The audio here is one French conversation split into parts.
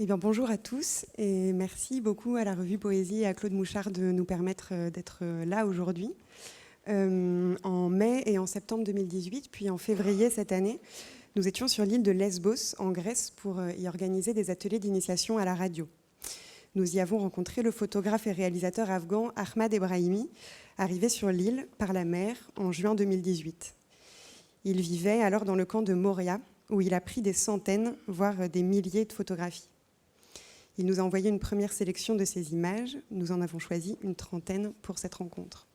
Eh bien, bonjour à tous et merci beaucoup à la revue Poésie et à Claude Mouchard de nous permettre d'être là aujourd'hui. En mai et en septembre 2018, puis en février cette année, nous étions sur l'île de Lesbos, en Grèce, pour y organiser des ateliers d'initiation à la radio. Nous y avons rencontré le photographe et réalisateur afghan Ahmad Ebrahimi, arrivé sur l'île par la mer en juin 2018. Il vivait alors dans le camp de Moria, où il a pris des centaines, voire des milliers de photographies. Il nous a envoyé une première sélection de ces images. Nous en avons choisi une trentaine pour cette rencontre.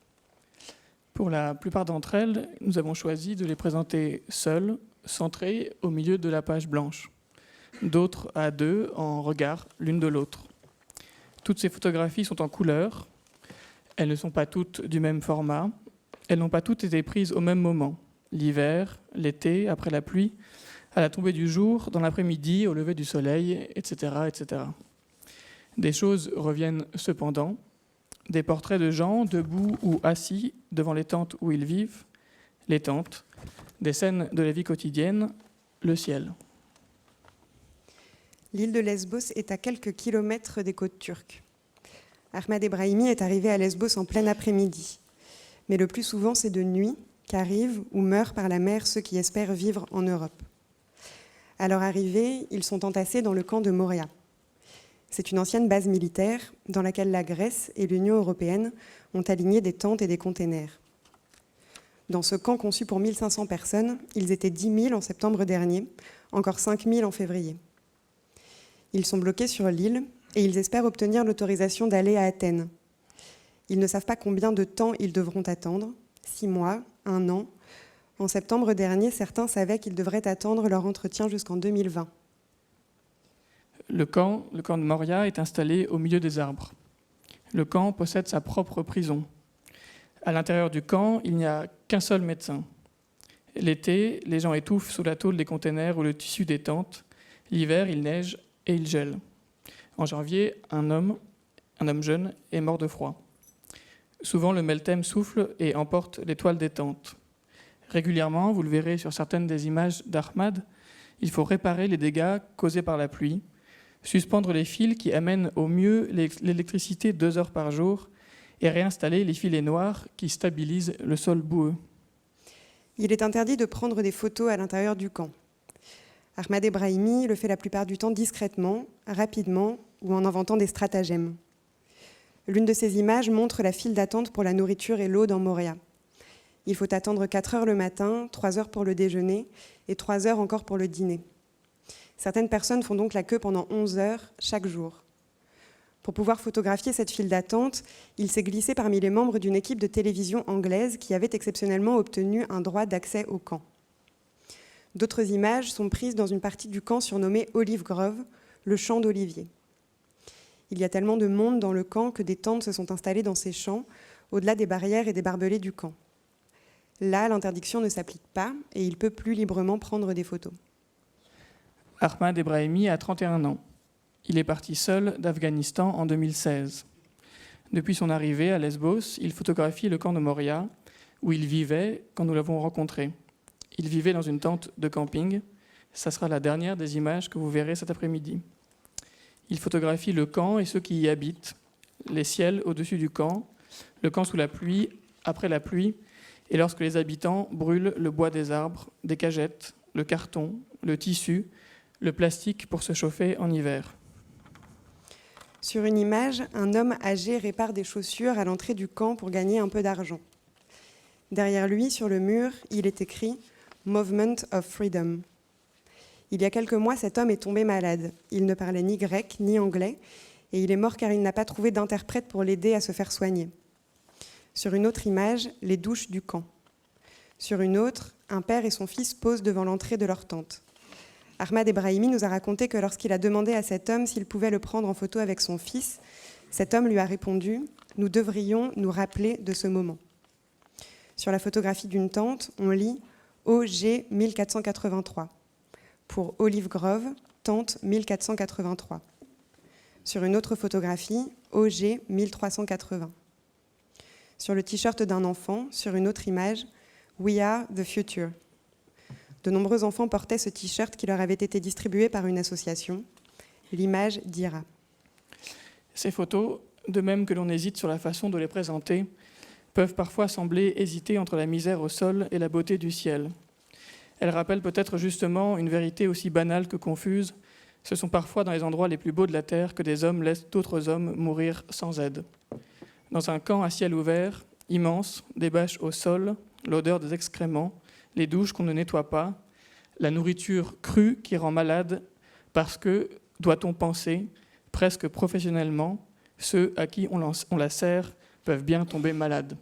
Pour la plupart d'entre elles, nous avons choisi de les présenter seules, centrées au milieu de la page blanche. D'autres à deux, en regard l'une de l'autre. Toutes ces photographies sont en couleur. Elles ne sont pas toutes du même format. Elles n'ont pas toutes été prises au même moment. L'hiver, l'été, après la pluie, à la tombée du jour, dans l'après-midi, au lever du soleil, etc., etc. Des choses reviennent cependant. Des portraits de gens debout ou assis devant les tentes où ils vivent, les tentes, des scènes de la vie quotidienne, le ciel. L'île de Lesbos est à quelques kilomètres des côtes turques. Ahmad Ebrahimi est arrivé à Lesbos en plein après-midi. Mais le plus souvent, c'est de nuit qu'arrivent ou meurent par la mer ceux qui espèrent vivre en Europe. À leur arrivée, ils sont entassés dans le camp de Moria. C'est une ancienne base militaire dans laquelle la Grèce et l'Union européenne ont aligné des tentes et des containers. Dans ce camp conçu pour 1500 personnes, ils étaient 10 000 en septembre dernier, encore 5 000 en février. Ils sont bloqués sur l'île et ils espèrent obtenir l'autorisation d'aller à Athènes. Ils ne savent pas combien de temps ils devront attendre, 6 mois, 1 an. En septembre dernier, certains savaient qu'ils devraient attendre leur entretien jusqu'en 2020. Le camp de Moria est installé au milieu des arbres. Le camp possède sa propre prison. À l'intérieur du camp, il n'y a qu'un seul médecin. L'été, les gens étouffent sous la tôle des containers ou le tissu des tentes. L'hiver, il neige et il gèle. En janvier, un homme jeune, est mort de froid. Souvent, le Meltem souffle et emporte les toiles des tentes. Régulièrement, vous le verrez sur certaines des images d'Ahmad, il faut réparer les dégâts causés par la pluie, suspendre les fils qui amènent au mieux l'électricité 2 heures par jour et réinstaller les filets noirs qui stabilisent le sol boueux. Il est interdit de prendre des photos à l'intérieur du camp. Ahmad Ebrahimi le fait la plupart du temps discrètement, rapidement ou en inventant des stratagèmes. L'une de ces images montre la file d'attente pour la nourriture et l'eau dans Moria. Il faut attendre 4 heures le matin, 3 heures pour le déjeuner et 3 heures encore pour le dîner. Certaines personnes font donc la queue pendant 11 heures chaque jour. Pour pouvoir photographier cette file d'attente, il s'est glissé parmi les membres d'une équipe de télévision anglaise qui avait exceptionnellement obtenu un droit d'accès au camp. D'autres images sont prises dans une partie du camp surnommée Olive Grove, le champ d'oliviers. Il y a tellement de monde dans le camp que des tentes se sont installées dans ces champs, au-delà des barrières et des barbelés du camp. Là, l'interdiction ne s'applique pas et il peut plus librement prendre des photos. Ahmad Ebrahimi a 31 ans. Il est parti seul d'Afghanistan en 2016. Depuis son arrivée à Lesbos, il photographie le camp de Moria, où il vivait quand nous l'avons rencontré. Il vivait dans une tente de camping. Ça sera la dernière des images que vous verrez cet après-midi. Il photographie le camp et ceux qui y habitent, les ciels au-dessus du camp, le camp sous la pluie, après la pluie, et lorsque les habitants brûlent le bois des arbres, des cagettes, le carton, le tissu, le plastique pour se chauffer en hiver. Sur une image, un homme âgé répare des chaussures à l'entrée du camp pour gagner un peu d'argent. Derrière lui, sur le mur, il est écrit « Movement of Freedom ». Il y a quelques mois, cet homme est tombé malade. Il ne parlait ni grec ni anglais et il est mort car il n'a pas trouvé d'interprète pour l'aider à se faire soigner. Sur une autre image, les douches du camp. Sur une autre, un père et son fils posent devant l'entrée de leur tente. Ahmad Ebrahimi nous a raconté que lorsqu'il a demandé à cet homme s'il pouvait le prendre en photo avec son fils, cet homme lui a répondu « Nous devrions nous rappeler de ce moment ». Sur la photographie d'une tente, on lit « OG 1483 ». Pour Olive Grove, tente 1483. Sur une autre photographie, OG 1380. Sur le t-shirt d'un enfant, sur une autre image, We are the future. De nombreux enfants portaient ce t-shirt qui leur avait été distribué par une association. l'image dira. Ces photos, de même que l'on hésite sur la façon de les présenter, peuvent parfois sembler hésiter entre la misère au sol et la beauté du ciel. Elles rappellent peut-être justement une vérité aussi banale que confuse. Ce sont parfois dans les endroits les plus beaux de la terre que des hommes laissent d'autres hommes mourir sans aide. Dans un camp à ciel ouvert, immense, des bâches au sol, l'odeur des excréments, les douches qu'on ne nettoie pas, la nourriture crue qui rend malade parce que, doit-on penser, presque professionnellement, ceux à qui on la sert peuvent bien tomber malades.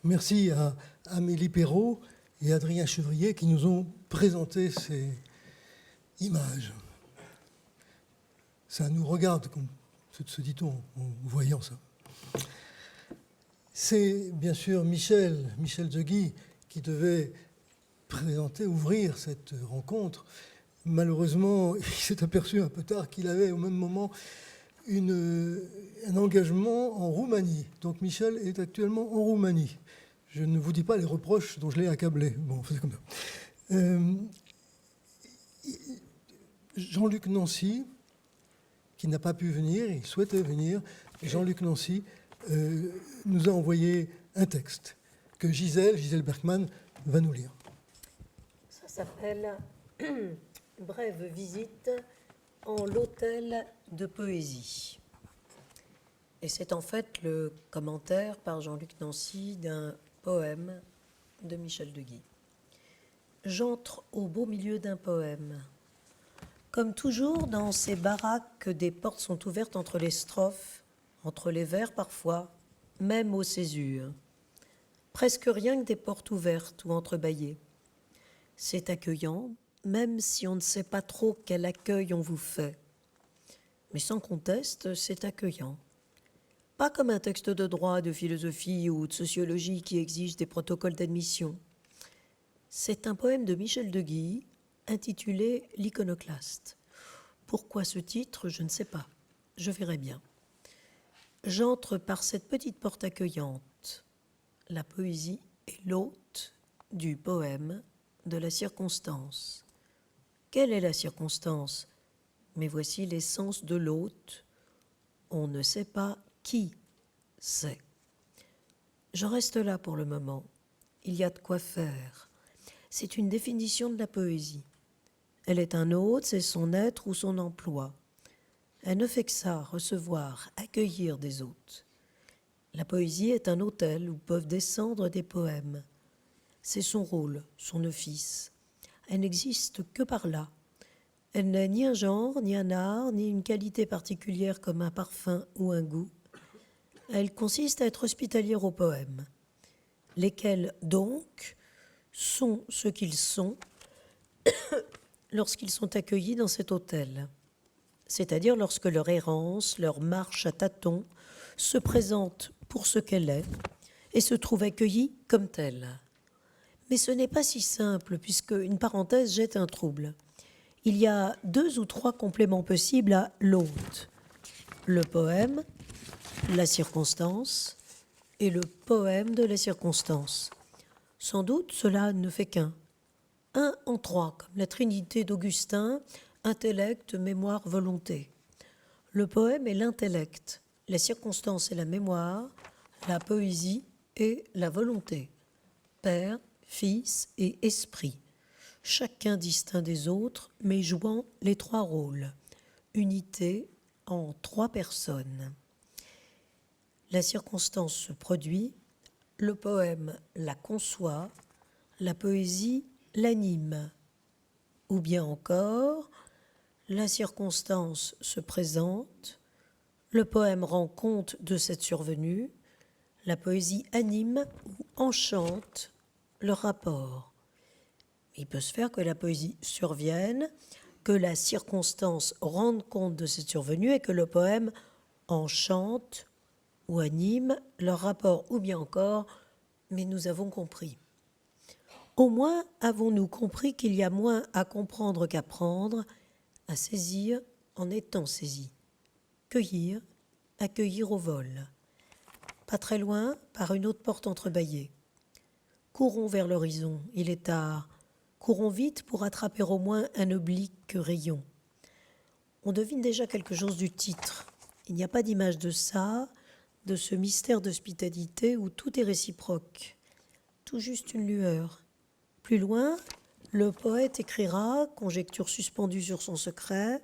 Merci à Amélie Perrault et Adrien Chevrier qui nous ont présenté ces images. Ça nous regarde, se dit-on, en voyant ça. C'est bien sûr Michel Deguy qui devait présenter, ouvrir cette rencontre. Malheureusement, il s'est aperçu un peu tard qu'il avait au même moment un engagement en Roumanie. Donc Michel est actuellement en Roumanie. Je ne vous dis pas les reproches dont je l'ai accablé. Bon, c'est comme ça. Jean-Luc Nancy, qui n'a pas pu venir, il souhaitait venir, Jean-Luc Nancy nous a envoyé un texte que Gisèle Berkman va nous lire. Ça s'appelle « Brève visite en l'hôtel de poésie ». Et c'est en fait le commentaire par Jean-Luc Nancy d'un poème de Michel Deguy. J'entre au beau milieu d'un poème. Comme toujours, dans ces baraques, des portes sont ouvertes entre les strophes, entre les vers parfois, même aux césures. Presque rien que des portes ouvertes ou entrebâillées. C'est accueillant, même si on ne sait pas trop quel accueil on vous fait. Mais sans conteste, c'est accueillant. Pas comme un texte de droit, de philosophie ou de sociologie qui exige des protocoles d'admission. C'est un poème de Michel Deguy intitulé « L'Iconoclaste ». Pourquoi ce titre, je ne sais pas. Je verrai bien. J'entre par cette petite porte accueillante. La poésie est l'hôte du poème, de la circonstance. Quelle est la circonstance? Mais voici l'essence de l'hôte. On ne sait pas qui sait. Je reste là pour le moment. Il y a de quoi faire. C'est une définition de la poésie. Elle est un hôte, c'est son être ou son emploi. Elle ne fait que ça, recevoir, accueillir des hôtes. La poésie est un hôtel où peuvent descendre des poèmes. C'est son rôle, son office. Elle n'existe que par là. Elle n'est ni un genre, ni un art, ni une qualité particulière comme un parfum ou un goût. Elle consiste à être hospitalière au poème. lesquels donc sont ce qu'ils sont lorsqu'ils sont accueillis dans cet hôtel, c'est-à-dire lorsque leur errance, leur marche à tâtons se présente pour ce qu'elle est et se trouve accueillie comme telle. Mais ce n'est pas si simple, puisque une parenthèse jette un trouble. Il y a 2 ou 3 compléments possibles à l'hôte. Le poème, la circonstance et le poème de la circonstance. Sans doute, cela ne fait qu'un. 1 en 3, comme la Trinité d'Augustin, intellect, mémoire, volonté. Le poème est l'intellect, la circonstance est la mémoire, la poésie est la volonté. Père, Fils et Esprit, chacun distinct des autres, mais jouant les 3 rôles. Unité en 3 personnes. La circonstance se produit, le poème la conçoit, la poésie l'anime. Ou bien encore, la circonstance se présente, le poème rend compte de cette survenue, la poésie anime ou enchante le rapport. Il peut se faire que la poésie survienne, que la circonstance rende compte de cette survenue et que le poème enchante ou anime leur rapport, ou bien encore, mais nous avons compris. Au moins avons-nous compris qu'il y a moins à comprendre qu'apprendre, à saisir en étant saisi. Cueillir, accueillir au vol. Pas très loin, par une autre porte entrebâillée. Courons vers l'horizon, il est tard. Courons vite pour attraper au moins un oblique rayon. On devine déjà quelque chose du titre. Il n'y a pas d'image de ça, de ce mystère d'hospitalité où tout est réciproque. Tout juste une lueur. Plus loin, le poète écrira, conjecture suspendue sur son secret,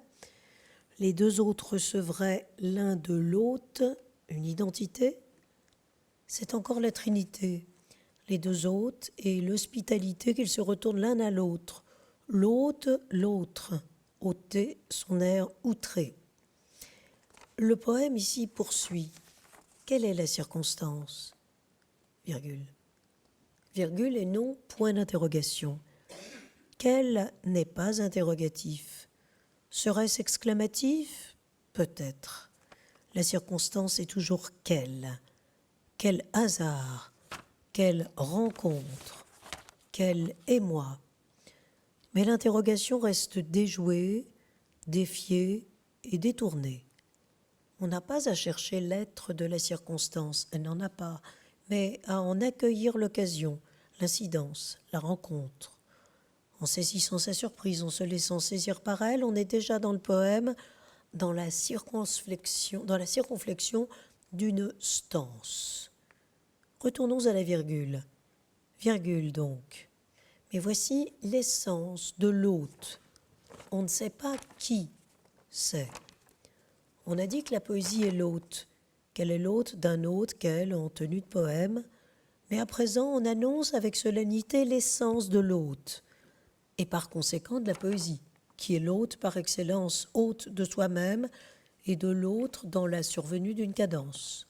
les 2 autres recevraient l'un de l'autre une identité. C'est encore la Trinité, les 2 hôtes et l'hospitalité qu'ils se retournent l'un à l'autre. L'hôte, l'autre, ôter son air outré. Le poème ici poursuit. Quelle est la circonstance ? Virgule. Virgule et non point d'interrogation. Quel n'est pas interrogatif ? Serait-ce exclamatif ? Peut-être. La circonstance est toujours quelle ? Quel hasard ? Quelle rencontre ? Quel émoi ? Mais l'interrogation reste déjouée, défiée et détournée. On n'a pas à chercher l'être de la circonstance, elle n'en a pas, mais à en accueillir l'occasion, l'incidence, la rencontre. En saisissant sa surprise, en se laissant saisir par elle, on est déjà dans le poème, dans la circonflexion d'une stance. Retournons à la virgule. Virgule donc. Mais voici l'essence de l'hôte. On ne sait pas qui c'est. On a dit que la poésie est l'hôte, qu'elle est l'hôte d'un hôte qu'elle en tenue de poème, mais à présent on annonce avec solennité l'essence de l'hôte, et par conséquent de la poésie, qui est l'hôte par excellence, hôte de soi-même et de l'autre dans la survenue d'une cadence.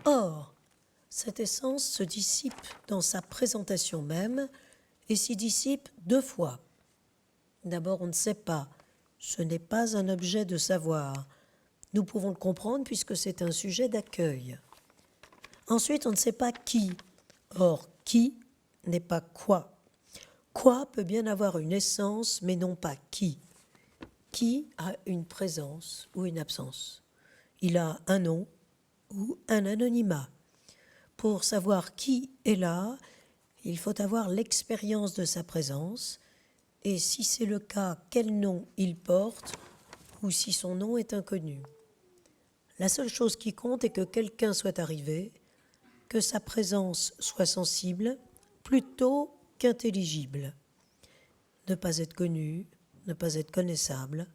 Or, cette essence se dissipe dans sa présentation même et s'y dissipe 2 fois. D'abord, on ne sait pas, ce n'est pas un objet de savoir. Nous pouvons le comprendre puisque c'est un sujet d'accueil. Ensuite, on ne sait pas qui. Or, qui n'est pas quoi. Quoi peut bien avoir une essence, mais non pas qui. Qui a une présence ou une absence. Il a un nom ou un anonymat. Pour savoir qui est là, il faut avoir l'expérience de sa présence, et si c'est le cas, quel nom il porte, ou si son nom est inconnu. La seule chose qui compte est que quelqu'un soit arrivé, que sa présence soit sensible, plutôt qu'intelligible. Ne pas être connu, ne pas être connaissable,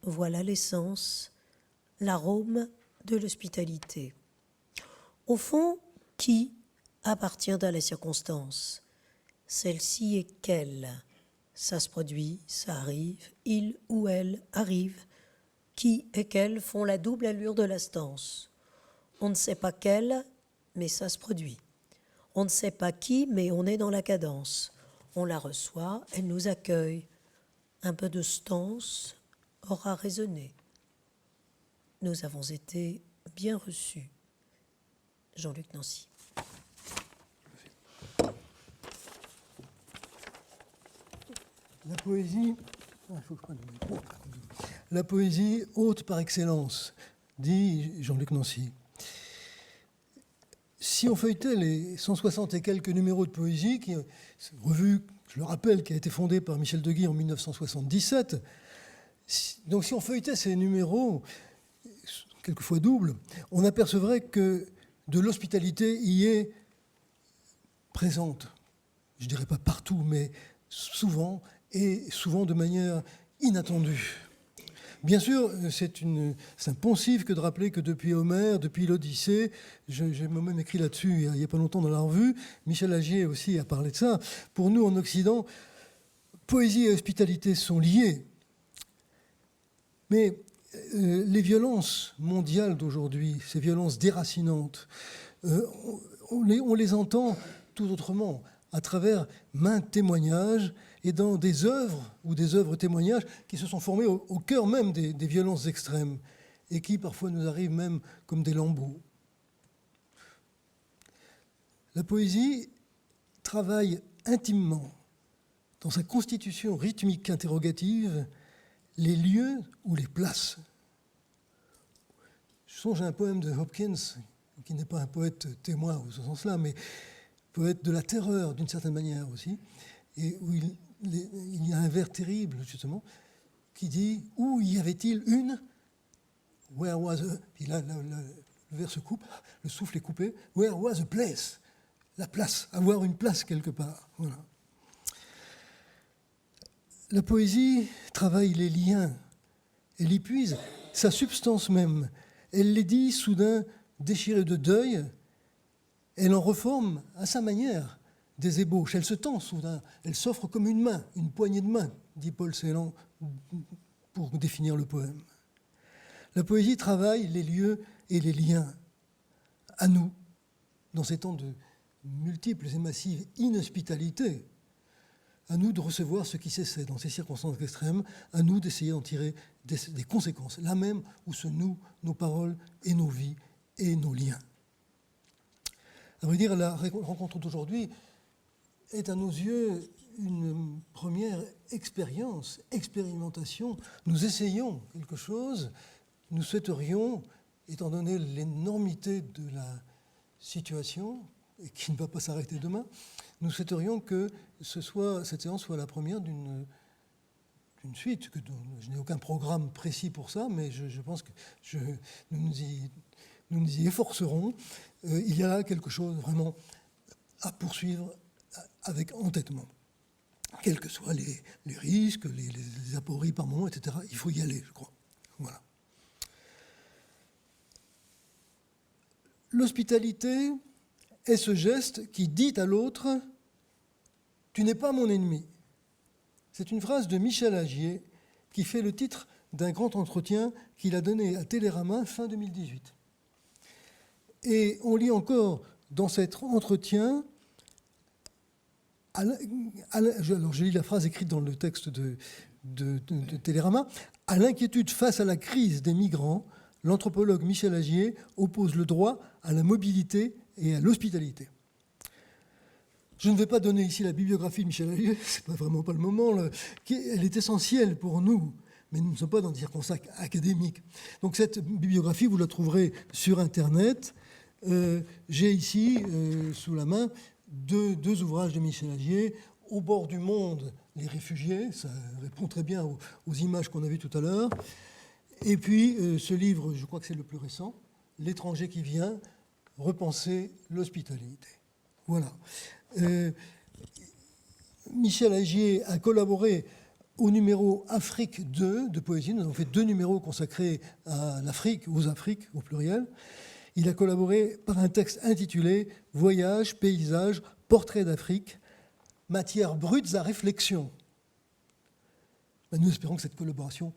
voilà l'essence, l'arôme de l'hospitalité. Au fond, qui appartient à la circonstance ? Celle-ci est quelle ? Ça se produit, ça arrive, il ou elle arrive. Qui et quelle font la double allure de la stance. On ne sait pas quelle, mais ça se produit. On ne sait pas qui, mais on est dans la cadence. On la reçoit, elle nous accueille. Un peu de stance aura résonné. Nous avons été bien reçus. Jean-Luc Nancy. La poésie, la poésie haute par excellence, dit Jean-Luc Nancy. Si on feuilletait les 160 et quelques numéros de poésie, revue, je le rappelle, qui a été fondée par Michel Deguy en 1977, donc si on feuilletait ces numéros, quelquefois doubles, on apercevrait que de l'hospitalité y est présente. Je ne dirais pas partout, mais souvent, et souvent de manière inattendue. Bien sûr, c'est un poncif que de rappeler que depuis Homère, depuis l'Odyssée, j'ai moi-même écrit là-dessus il n'y a pas longtemps dans la revue, Michel Agier aussi a parlé de ça. Pour nous, en Occident, poésie et hospitalité sont liées. Mais les violences mondiales d'aujourd'hui, ces violences déracinantes, on les entend tout autrement, à travers maints témoignages et dans des œuvres ou des œuvres témoignages qui se sont formées au cœur même des violences extrêmes et qui parfois nous arrivent même comme des lambeaux. La poésie travaille intimement dans sa constitution rythmique interrogative les lieux ou les places. Je songe à un poème de Hopkins, qui n'est pas un poète témoin au sens-là, mais poète de la terreur d'une certaine manière aussi, et où il y a un vers terrible justement qui dit « Où y avait-il une ?» Where was a... Puis là, le vers se coupe, le souffle est coupé. « Where was a place ?» La place, avoir une place quelque part. Voilà. La poésie travaille les liens, elle y puise sa substance même, elle les dit soudain déchirées de deuil, elle en reforme à sa manière des ébauches, elle se tend soudain, elle s'offre comme une main, une poignée de main, dit Paul Celan pour définir le poème. La poésie travaille les lieux et les liens, à nous, dans ces temps de multiples et massives inhospitalités, à nous de recevoir ce qui s'essaie dans ces circonstances extrêmes, à nous d'essayer d'en tirer des conséquences, là même où se nouent nos paroles et nos vies et nos liens. À vrai dire, la rencontre d'aujourd'hui est à nos yeux une première expérimentation. Nous essayons quelque chose, nous souhaiterions, étant donné l'énormité de la situation, et qui ne va pas s'arrêter demain, nous souhaiterions que cette séance soit la première d'une suite. Je n'ai aucun programme précis pour ça, mais je pense que nous nous y efforcerons. Il y a là quelque chose vraiment à poursuivre avec entêtement. Quels que soient les risques, les apories par moment, etc., il faut y aller, je crois. Voilà. L'hospitalité est ce geste qui dit à l'autre « Tu n'es pas mon ennemi ». C'est une phrase de Michel Agier qui fait le titre d'un grand entretien qu'il a donné à Télérama fin 2018. Et on lit encore dans cet entretien, alors je lis la phrase écrite dans le texte de Télérama, « À l'inquiétude face à la crise des migrants, l'anthropologue Michel Agier oppose le droit à la mobilité et à l'hospitalité. » Je ne vais pas donner ici la bibliographie de Michel Agier, ce n'est vraiment pas le moment, elle est essentielle pour nous, mais nous ne sommes pas dans des circonstances académiques. Donc cette bibliographie, vous la trouverez sur Internet. J'ai ici, sous la main, deux ouvrages de Michel Agier, « Au bord du monde, les réfugiés », ça répond très bien aux images qu'on a vues tout à l'heure, et puis ce livre, je crois que c'est le plus récent, « L'étranger qui vient, repenser l'hospitalité ». Voilà. Michel Agier a collaboré au numéro Afrique 2 de Poésie. Nous avons fait 2 numéros consacrés à l'Afrique, aux Afriques au pluriel. Il a collaboré par un texte intitulé « Voyage, paysage, portrait d'Afrique, matières brutes à réflexion ». Nous espérons que cette collaboration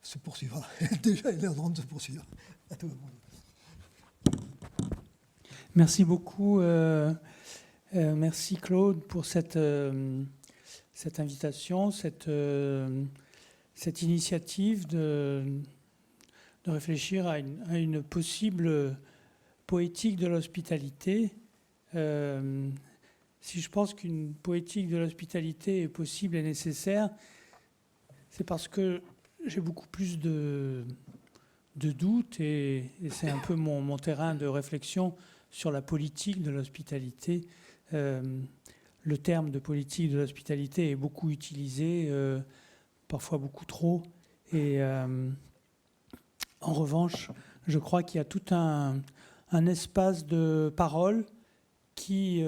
se poursuivra. Déjà, elle est en train de se poursuivre. À tout le monde. Merci beaucoup. Merci Claude pour cette invitation, cette initiative de réfléchir à une possible poétique de l'hospitalité. Si je pense qu'une poétique de l'hospitalité est possible et nécessaire, c'est parce que j'ai beaucoup plus de doutes et c'est un peu mon terrain de réflexion sur la politique de l'hospitalité. Le terme de politique de l'hospitalité est beaucoup utilisé, parfois beaucoup trop. Et en revanche, je crois qu'il y a tout un espace de parole qui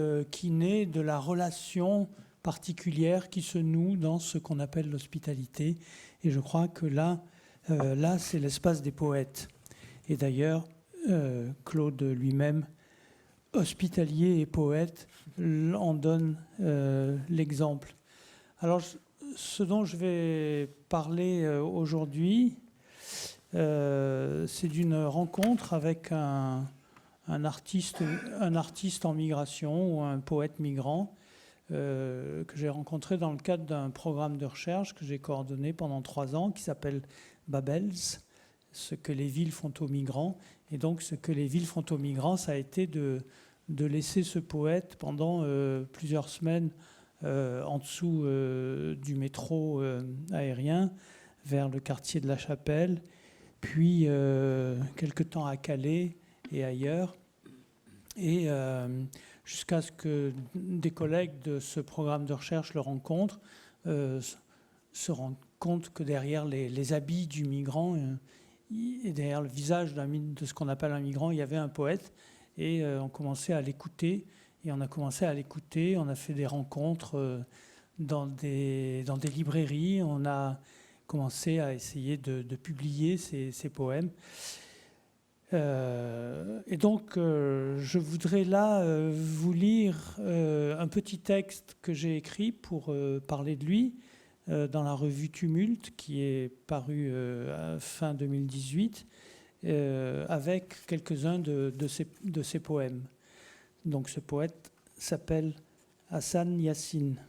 naît de la relation particulière qui se noue dans ce qu'on appelle l'hospitalité. Et je crois que là c'est l'espace des poètes. Et d'ailleurs, Claude lui-même, hospitalier et poète, en donne l'exemple. Alors, ce dont je vais parler aujourd'hui, c'est d'une rencontre avec un artiste en migration ou un poète migrant que j'ai rencontré dans le cadre d'un programme de recherche que j'ai coordonné pendant 3 ans qui s'appelle Babels, ce que les villes font aux migrants. Et donc ce que les villes font aux migrants, ça a été de laisser ce poète pendant plusieurs semaines en dessous du métro aérien vers le quartier de la Chapelle, puis quelque temps à Calais et ailleurs, et jusqu'à ce que des collègues de ce programme de recherche le rencontrent, se rendent compte que derrière les habits du migrant et derrière le visage de ce qu'on appelle un migrant, il y avait un poète, et on commençait à l'écouter, et on a commencé à l'écouter, on a fait des rencontres dans des librairies, on a commencé à essayer de publier ces poèmes. Et donc, je voudrais là vous lire un petit texte que j'ai écrit pour parler de lui dans la revue Tumulte, qui est parue fin 2018, avec quelques-uns de ses poèmes. Donc, ce poète s'appelle Hassan Yassine.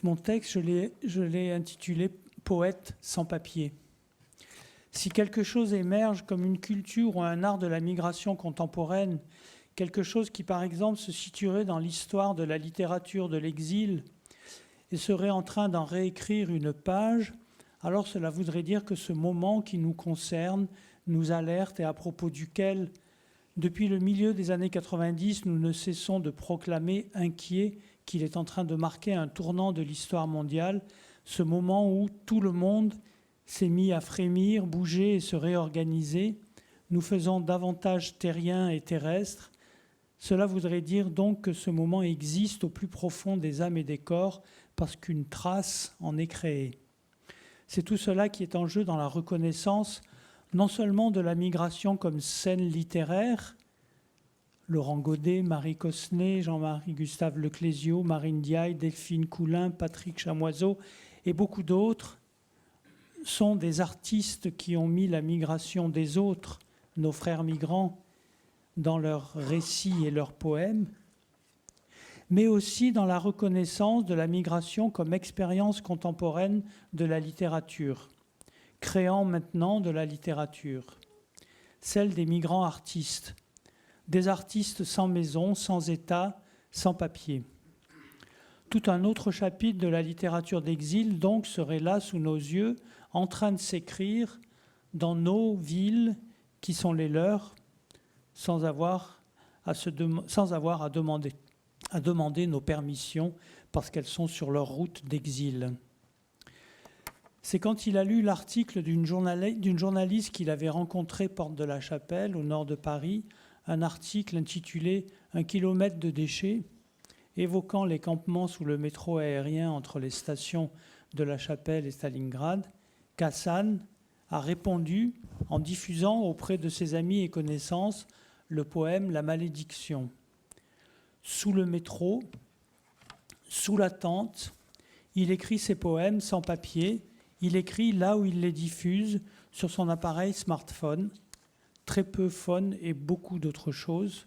Mon texte, je l'ai intitulé « Poète sans papier ». Si quelque chose émerge comme une culture ou un art de la migration contemporaine, quelque chose qui, par exemple, se situerait dans l'histoire de la littérature de l'exil et serait en train d'en réécrire une page, alors cela voudrait dire que ce moment qui nous concerne, nous alerte et à propos duquel, depuis le milieu des années 90, nous ne cessons de proclamer inquiets qu'il est en train de marquer un tournant de l'histoire mondiale, ce moment où tout le monde s'est mis à frémir, bouger et se réorganiser, nous faisant davantage terriens et terrestres. Cela voudrait dire donc que ce moment existe au plus profond des âmes et des corps parce qu'une trace en est créée. C'est tout cela qui est en jeu dans la reconnaissance non seulement de la migration comme scène littéraire, Laurent Godet, Marie Cossenet, Jean-Marie Gustave Leclésio, Marine Diaye, Delphine Coulin, Patrick Chamoiseau et beaucoup d'autres sont des artistes qui ont mis la migration des autres, nos frères migrants, dans leurs récits et leurs poèmes, mais aussi dans la reconnaissance de la migration comme expérience contemporaine de la littérature, créant maintenant de la littérature, celle des migrants artistes, des artistes sans maison, sans état, sans papier. Tout un autre chapitre de la littérature d'exil, donc, serait là sous nos yeux, en train de s'écrire dans nos villes qui sont les leurs, sans avoir à demander nos permissions parce qu'elles sont sur leur route d'exil. C'est quand il a lu l'article d'une journaliste qu'il avait rencontrée porte de la Chapelle, au nord de Paris, un article intitulé « 1 kilomètre de déchets », évoquant les campements sous le métro aérien entre les stations de la Chapelle et Stalingrad, qu'Hassan a répondu en diffusant auprès de ses amis et connaissances le poème « La malédiction ». Sous le métro, sous la tente, il écrit ses poèmes sans papier. Il écrit là où il les diffuse, sur son appareil smartphone, très peu phone et beaucoup d'autres choses,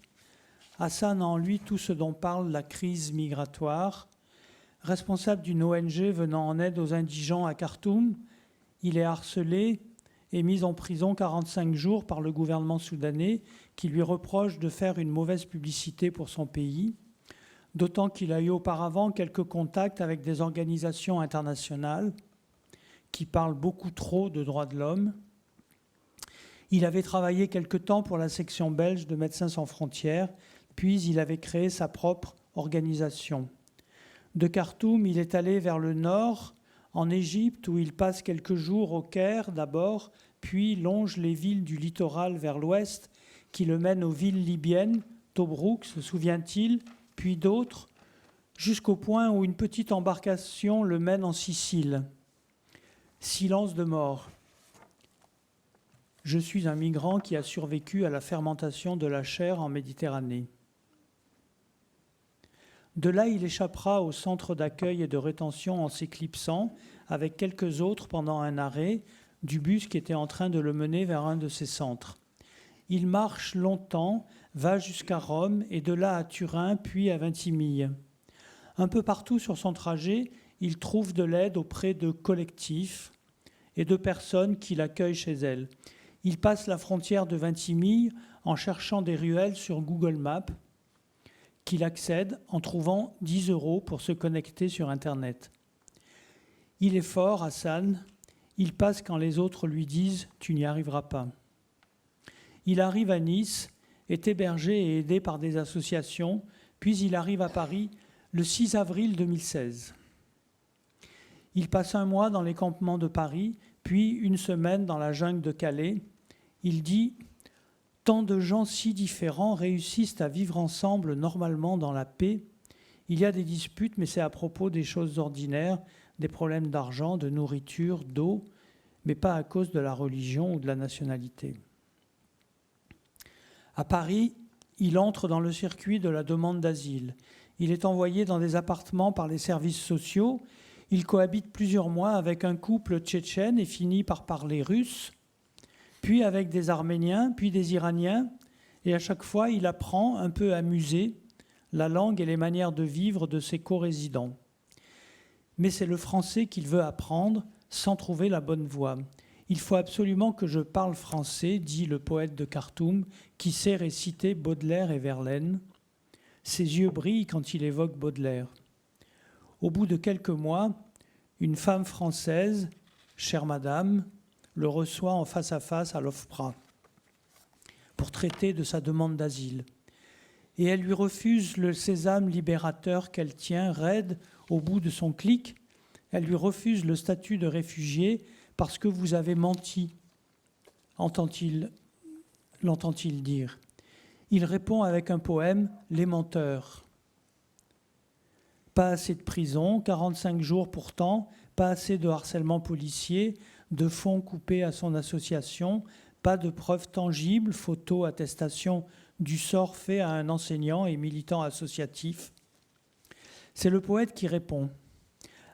Hassan a en lui tout ce dont parle la crise migratoire. Responsable d'une ONG venant en aide aux indigents à Khartoum, il est harcelé et mis en prison 45 jours par le gouvernement soudanais qui lui reproche de faire une mauvaise publicité pour son pays, d'autant qu'il a eu auparavant quelques contacts avec des organisations internationales qui parlent beaucoup trop de droits de l'homme. Il avait travaillé quelque temps pour la section belge de Médecins sans frontières, puis il avait créé sa propre organisation. De Khartoum, il est allé vers le nord, en Égypte, où il passe quelques jours au Caire d'abord, puis longe les villes du littoral vers l'ouest, qui le mènent aux villes libyennes, Tobrouk, se souvient-il, puis d'autres, jusqu'au point où une petite embarcation le mène en Sicile. Silence de mort. Je suis un migrant qui a survécu à la fermentation de la chair en Méditerranée. De là, il échappera au centre d'accueil et de rétention en s'éclipsant, avec quelques autres pendant un arrêt du bus qui était en train de le mener vers un de ces centres. Il marche longtemps, va jusqu'à Rome et de là à Turin, puis à Vintimille. Un peu partout sur son trajet, il trouve de l'aide auprès de collectifs et de personnes qui l'accueillent chez elles. Il passe la frontière de Vintimille en cherchant des ruelles sur Google Maps, qu'il accède en trouvant 10 € pour se connecter sur Internet. Il est fort, Hassan. Il passe quand les autres lui disent « tu n'y arriveras pas ». Il arrive à Nice, est hébergé et aidé par des associations, puis il arrive à Paris le 6 avril 2016. Il passe un mois dans les campements de Paris, puis une semaine dans la jungle de Calais. Il dit « Tant de gens si différents réussissent à vivre ensemble normalement dans la paix. Il y a des disputes, mais c'est à propos des choses ordinaires, des problèmes d'argent, de nourriture, d'eau, mais pas à cause de la religion ou de la nationalité. » À Paris, il entre dans le circuit de la demande d'asile. Il est envoyé dans des appartements par les services sociaux. Il cohabite plusieurs mois avec un couple tchétchène et finit par parler russe, puis avec des Arméniens, puis des Iraniens. Et à chaque fois, il apprend, un peu amusé, la langue et les manières de vivre de ses co-résidents. Mais c'est le français qu'il veut apprendre sans trouver la bonne voie. Il faut absolument que je parle français, dit le poète de Khartoum, qui sait réciter Baudelaire et Verlaine. Ses yeux brillent quand il évoque Baudelaire. Au bout de quelques mois, une femme française, chère madame, le reçoit en face à face à l'OFPRA pour traiter de sa demande d'asile. Et elle lui refuse le sésame libérateur qu'elle tient raide au bout de son clic. Elle lui refuse le statut de réfugié parce que vous avez menti, l'entend-il dire. Il répond avec un poème, « Les menteurs ». Pas assez de prison, 45 jours pourtant, pas assez de harcèlement policier, de fonds coupés à son association, pas de preuves tangibles, photos, attestations du sort fait à un enseignant et militant associatif. C'est le poète qui répond.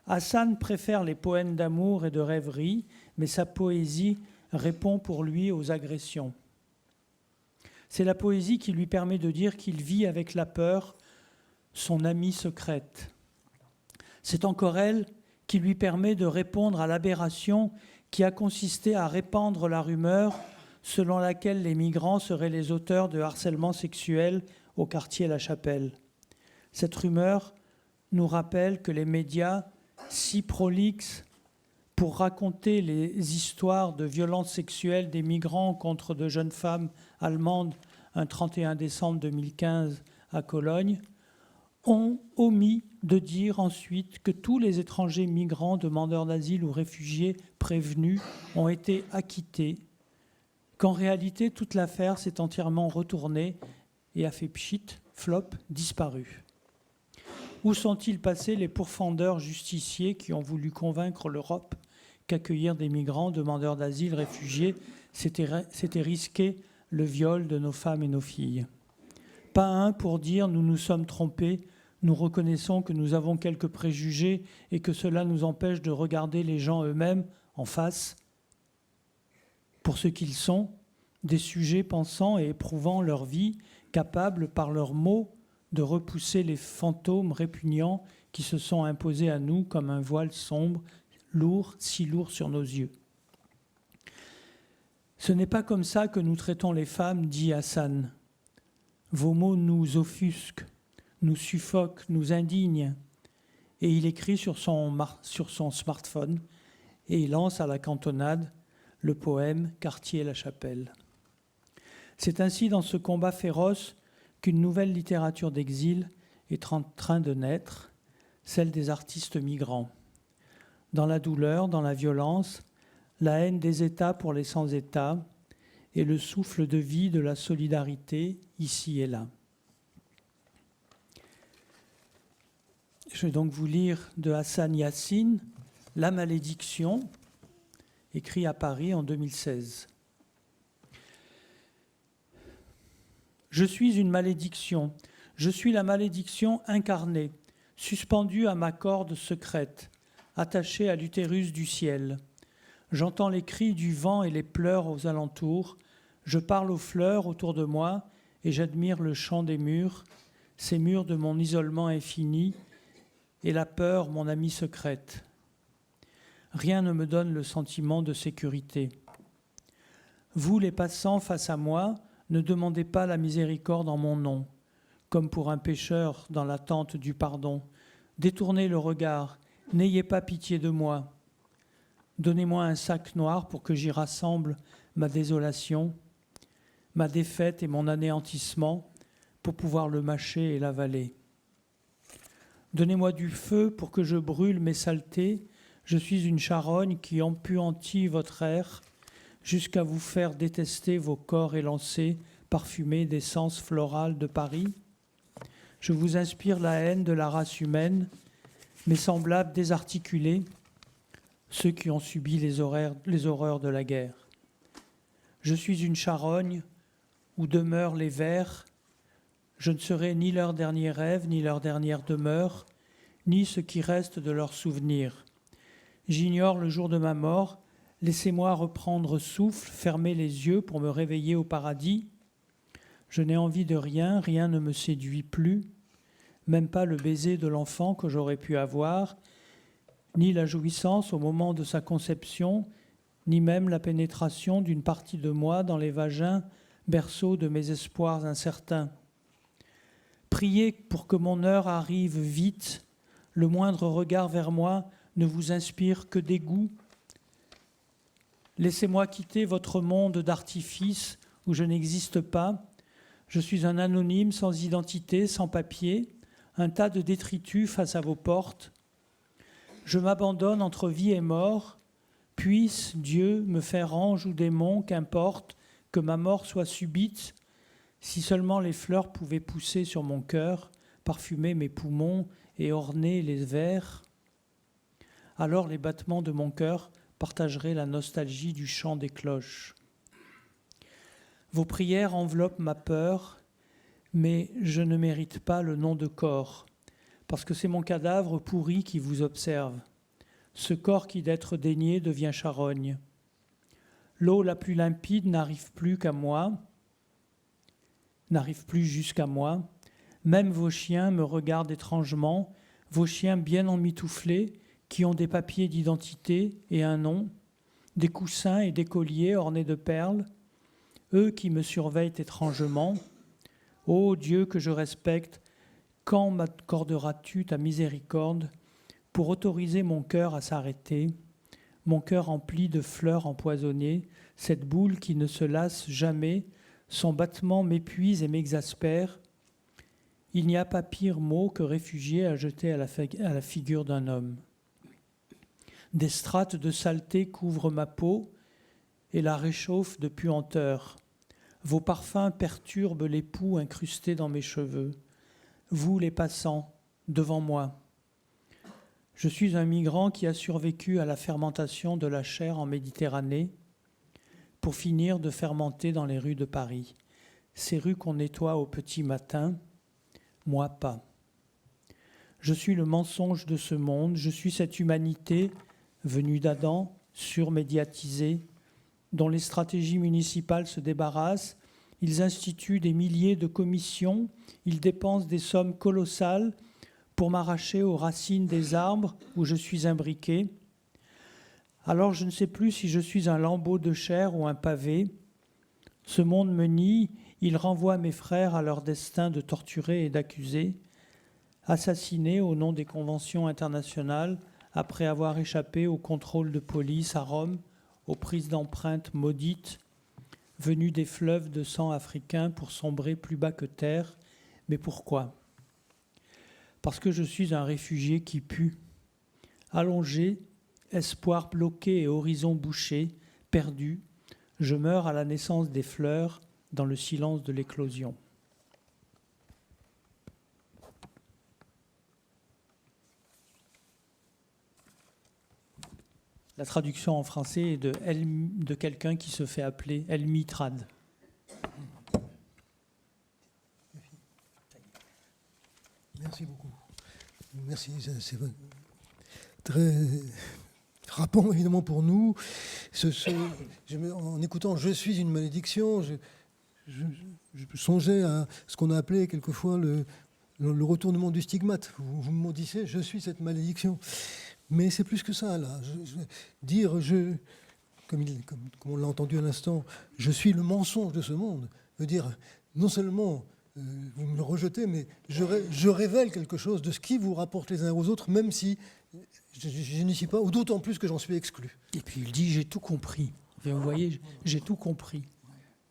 Hassan préfère les poèmes d'amour et de rêverie, mais sa poésie répond pour lui aux agressions. C'est la poésie qui lui permet de dire qu'il vit avec la peur, son amie secrète. C'est encore elle qui lui permet de répondre à l'aberration qui a consisté à répandre la rumeur selon laquelle les migrants seraient les auteurs de harcèlement sexuel au quartier La Chapelle. Cette rumeur nous rappelle que les médias, si prolixes pour raconter les histoires de violences sexuelles des migrants contre de jeunes femmes allemandes un 31 décembre 2015 à Cologne, ont omis de dire ensuite que tous les étrangers migrants, demandeurs d'asile ou réfugiés prévenus ont été acquittés, qu'en réalité toute l'affaire s'est entièrement retournée et a fait pchit, flop, disparu. Où sont-ils passés les pourfendeurs justiciers qui ont voulu convaincre l'Europe qu'accueillir des migrants, demandeurs d'asile, réfugiés, c'était risquer le viol de nos femmes et nos filles? Pas un pour dire « nous nous sommes trompés, nous reconnaissons que nous avons quelques préjugés et que cela nous empêche de regarder les gens eux-mêmes en face pour ce qu'ils sont, des sujets pensant et éprouvant leur vie capables par leurs mots de repousser les fantômes répugnants qui se sont imposés à nous comme un voile sombre, lourd, si lourd sur nos yeux. Ce n'est pas comme ça que nous traitons les femmes, dit Hassan. Vos mots nous offusquent, nous suffoquent, nous indignent. Et il écrit sur son smartphone et il lance à la cantonade le poème « Quartier-la-Chapelle ». C'est ainsi dans ce combat féroce qu'une nouvelle littérature d'exil est en train de naître, celle des artistes migrants. Dans la douleur, dans la violence, la haine des États pour les sans-États et le souffle de vie de la solidarité ici et là. Je vais donc vous lire de Hassan Yassine, « La malédiction », écrit à Paris en 2016. Je suis une malédiction, je suis la malédiction incarnée, suspendue à ma corde secrète, attachée à l'utérus du ciel. J'entends les cris du vent et les pleurs aux alentours, je parle aux fleurs autour de moi et j'admire le chant des murs, ces murs de mon isolement infini, et la peur, mon amie secrète. Rien ne me donne le sentiment de sécurité. Vous, les passants face à moi, ne demandez pas la miséricorde en mon nom, comme pour un pécheur dans l'attente du pardon. Détournez le regard, n'ayez pas pitié de moi. Donnez-moi un sac noir pour que j'y rassemble ma désolation, ma défaite et mon anéantissement, pour pouvoir le mâcher et l'avaler. Donnez-moi du feu pour que je brûle mes saletés. Je suis une charogne qui empuantit votre air jusqu'à vous faire détester vos corps élancés, parfumés d'essence florale de Paris. Je vous inspire la haine de la race humaine, mes semblables désarticulés, ceux qui ont subi les horreurs de la guerre. Je suis une charogne où demeurent les vers. Je ne serai ni leur dernier rêve, ni leur dernière demeure, ni ce qui reste de leurs souvenirs. J'ignore le jour de ma mort. Laissez-moi reprendre souffle, fermer les yeux pour me réveiller au paradis. Je n'ai envie de rien, rien ne me séduit plus, même pas le baiser de l'enfant que j'aurais pu avoir, ni la jouissance au moment de sa conception, ni même la pénétration d'une partie de moi dans les vagins, berceaux de mes espoirs incertains. Priez pour que mon heure arrive vite, le moindre regard vers moi ne vous inspire que dégoût. Laissez-moi quitter votre monde d'artifice où je n'existe pas. Je suis un anonyme sans identité, sans papier, un tas de détritus face à vos portes. Je m'abandonne entre vie et mort. Puisse Dieu me faire ange ou démon, qu'importe, que ma mort soit subite. Si seulement les fleurs pouvaient pousser sur mon cœur, parfumer mes poumons et orner les vers, alors les battements de mon cœur partageraient la nostalgie du chant des cloches. Vos prières enveloppent ma peur, mais je ne mérite pas le nom de corps, parce que c'est mon cadavre pourri qui vous observe. Ce corps qui d'être daigné devient charogne. L'eau la plus limpide n'arrive plus jusqu'à moi. Même vos chiens me regardent étrangement, vos chiens bien emmitouflés, qui ont des papiers d'identité et un nom, des coussins et des colliers ornés de perles, eux qui me surveillent étrangement. Ô Dieu que je respecte, quand m'accorderas-tu ta miséricorde pour autoriser mon cœur à s'arrêter, mon cœur empli de fleurs empoisonnées, cette boule qui ne se lasse jamais, son battement m'épuise et m'exaspère. Il n'y a pas pire mot que réfugié à jeter à la figure d'un homme. Des strates de saleté couvrent ma peau et la réchauffent de puanteur. Vos parfums perturbent les poux incrustés dans mes cheveux. Vous, les passants, devant moi. Je suis un migrant qui a survécu à la fermentation de la chair en Méditerranée pour finir de fermenter dans les rues de Paris. Ces rues qu'on nettoie au petit matin, moi pas. Je suis le mensonge de ce monde, je suis cette humanité venue d'Adam, surmédiatisée, dont les stratégies municipales se débarrassent Ils instituent des milliers de commissions, ils dépensent des sommes colossales pour m'arracher aux racines des arbres où je suis imbriqué. Alors je ne sais plus si je suis un lambeau de chair ou un pavé. Ce monde me nie, il renvoie mes frères à leur destin de torturer et d'accuser, assassinés au nom des conventions internationales après avoir échappé au contrôle de police à Rome, aux prises d'empreintes maudites, venues des fleuves de sang africains pour sombrer plus bas que terre. Mais pourquoi ? Parce que je suis un réfugié qui pue, allongé, espoir bloqué et horizon bouché, perdu, je meurs à la naissance des fleurs, dans le silence de l'éclosion. La traduction en français est de quelqu'un qui se fait appeler Elmi Trad. Merci beaucoup. Merci, c'est très frappant évidemment pour nous. En écoutant « Je suis une malédiction », je songeais à ce qu'on a appelé quelquefois le retournement du stigmate. Vous me maudissez, je suis cette malédiction. Mais c'est plus que ça, là. Dire, comme on l'a entendu à l'instant, je suis le mensonge de ce monde, veut dire non seulement vous me le rejetez, mais je révèle quelque chose de ce qui vous rapporte les uns aux autres, même si je n'y suis pas, ou d'autant plus que j'en suis exclu. Et puis il dit, j'ai tout compris. Vous voyez, j'ai tout compris.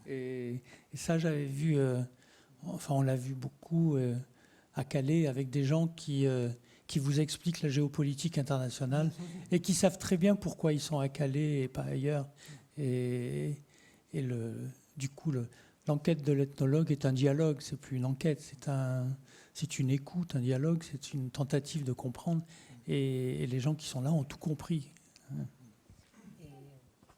Et ça, j'avais vu, on l'a vu beaucoup à Calais, avec des gens qui vous expliquent la géopolitique internationale et qui savent très bien pourquoi ils sont à Calais et pas ailleurs. Du coup, l'enquête de l'ethnologue est un dialogue, c'est plus une enquête, c'est une écoute, un dialogue, c'est une tentative de comprendre. Et les gens qui sont là ont tout compris.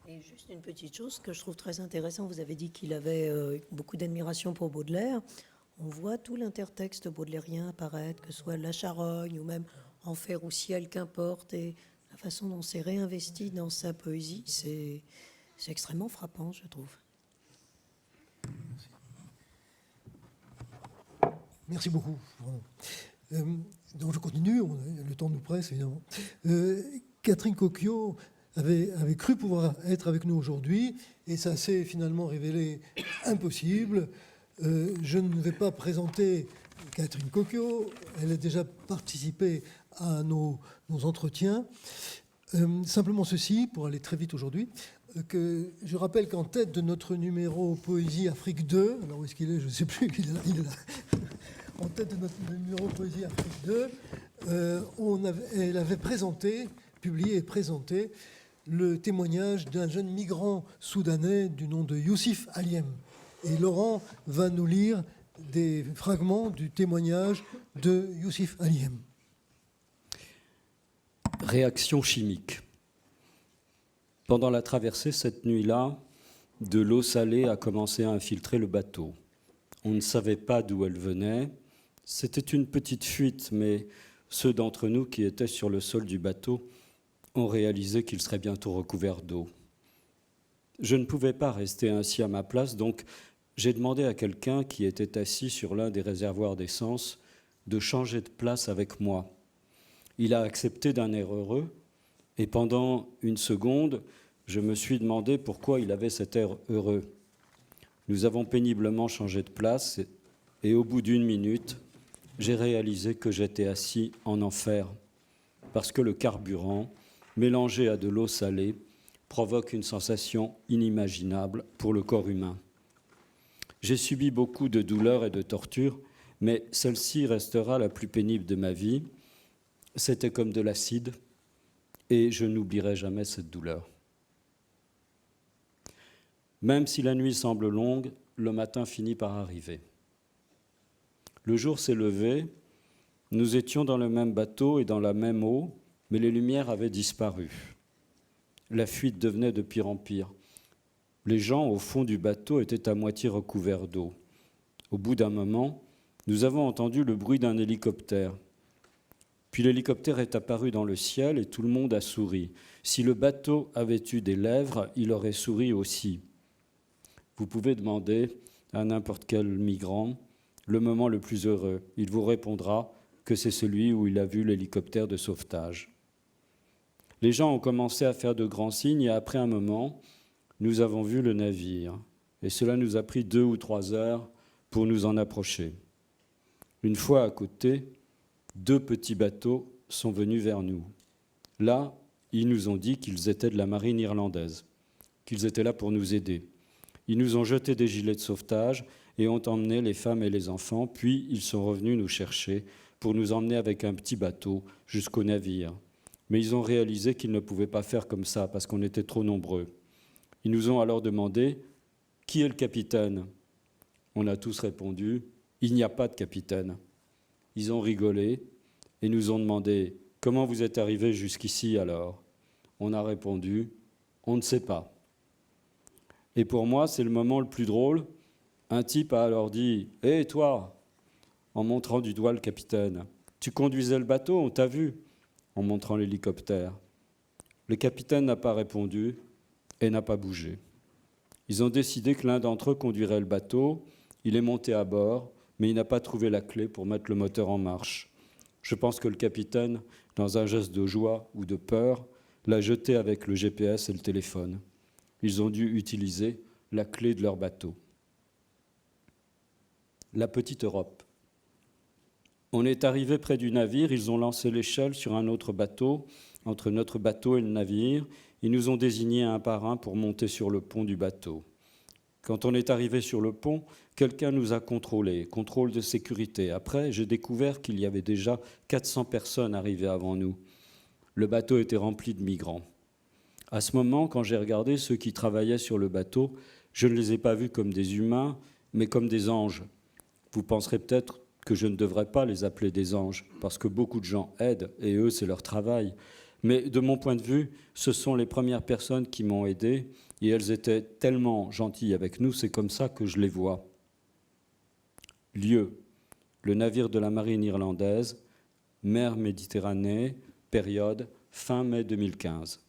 Et juste une petite chose que je trouve très intéressant, vous avez dit qu'il avait beaucoup d'admiration pour Baudelaire. On voit tout l'intertexte baudelairien apparaître, que ce soit La Charogne ou même Enfer ou Ciel, qu'importe. Et la façon dont c'est réinvesti dans sa poésie, c'est extrêmement frappant, je trouve. Merci beaucoup. Donc je continue, le temps nous presse évidemment. Catherine Cocchio avait cru pouvoir être avec nous aujourd'hui et ça s'est finalement révélé impossible. Je ne vais pas présenter Catherine Cocchio, elle a déjà participé à nos entretiens. Simplement ceci, pour aller très vite aujourd'hui, que je rappelle qu'en tête de notre numéro Poésie Afrique 2, alors où est-ce qu'il est, je ne sais plus, il est là. En tête de notre numéro Poésie Afrique 2, elle avait publié et présenté le témoignage d'un jeune migrant soudanais du nom de Yousif Aliem. Et Laurent va nous lire des fragments du témoignage de Yousif Aliem. Réaction chimique. Pendant la traversée cette nuit-là, de l'eau salée a commencé à infiltrer le bateau. On ne savait pas d'où elle venait. C'était une petite fuite, mais ceux d'entre nous qui étaient sur le sol du bateau ont réalisé qu'il serait bientôt recouvert d'eau. Je ne pouvais pas rester ainsi à ma place, donc j'ai demandé à quelqu'un qui était assis sur l'un des réservoirs d'essence de changer de place avec moi. Il a accepté d'un air heureux, et pendant une seconde, je me suis demandé pourquoi il avait cet air heureux. Nous avons péniblement changé de place, et au bout d'une minute, j'ai réalisé que j'étais assis en enfer, parce que le carburant, mélangé à de l'eau salée, provoque une sensation inimaginable pour le corps humain. J'ai subi beaucoup de douleurs et de tortures, mais celle-ci restera la plus pénible de ma vie. C'était comme de l'acide, et je n'oublierai jamais cette douleur. Même si la nuit semble longue, le matin finit par arriver. Le jour s'est levé, nous étions dans le même bateau et dans la même eau, mais les lumières avaient disparu. La fuite devenait de pire en pire. Les gens au fond du bateau étaient à moitié recouverts d'eau. Au bout d'un moment, nous avons entendu le bruit d'un hélicoptère. Puis l'hélicoptère est apparu dans le ciel et tout le monde a souri. Si le bateau avait eu des lèvres, il aurait souri aussi. Vous pouvez demander à n'importe quel migrant le moment le plus heureux. Il vous répondra que c'est celui où il a vu l'hélicoptère de sauvetage. Les gens ont commencé à faire de grands signes et après un moment, nous avons vu le navire. Et cela nous a pris 2 ou 3 heures pour nous en approcher. Une fois à côté, 2 petits bateaux sont venus vers nous. Là, ils nous ont dit qu'ils étaient de la marine irlandaise, qu'ils étaient là pour nous aider. Ils nous ont jeté des gilets de sauvetage et ont emmené les femmes et les enfants, puis ils sont revenus nous chercher pour nous emmener avec un petit bateau jusqu'au navire. Mais ils ont réalisé qu'ils ne pouvaient pas faire comme ça parce qu'on était trop nombreux. Ils nous ont alors demandé « Qui est le capitaine ?» On a tous répondu « Il n'y a pas de capitaine ». Ils ont rigolé et nous ont demandé « Comment vous êtes arrivés jusqu'ici alors ?» On a répondu « On ne sait pas ». Et pour moi, c'est le moment le plus drôle. Un type a alors dit « Hé, toi !» en montrant du doigt le capitaine. « Tu conduisais le bateau, on t'a vu ?» en montrant l'hélicoptère. Le capitaine n'a pas répondu et n'a pas bougé. Ils ont décidé que l'un d'entre eux conduirait le bateau. Il est monté à bord, mais il n'a pas trouvé la clé pour mettre le moteur en marche. Je pense que le capitaine, dans un geste de joie ou de peur, l'a jeté avec le GPS et le téléphone. Ils ont dû utiliser la clé de leur bateau. La petite Europe. On est arrivé près du navire, ils ont lancé l'échelle sur un autre bateau, entre notre bateau et le navire. Ils nous ont désignés un par un pour monter sur le pont du bateau. Quand on est arrivé sur le pont, quelqu'un nous a contrôlés, contrôle de sécurité. Après, j'ai découvert qu'il y avait déjà 400 personnes arrivées avant nous. Le bateau était rempli de migrants. À ce moment, quand j'ai regardé ceux qui travaillaient sur le bateau, je ne les ai pas vus comme des humains, mais comme des anges. Vous penserez peut-être que je ne devrais pas les appeler des anges, parce que beaucoup de gens aident, et eux, c'est leur travail. Mais de mon point de vue, ce sont les premières personnes qui m'ont aidé, et elles étaient tellement gentilles avec nous, c'est comme ça que je les vois. Lieu, le navire de la marine irlandaise, mer Méditerranée, période fin mai 2015.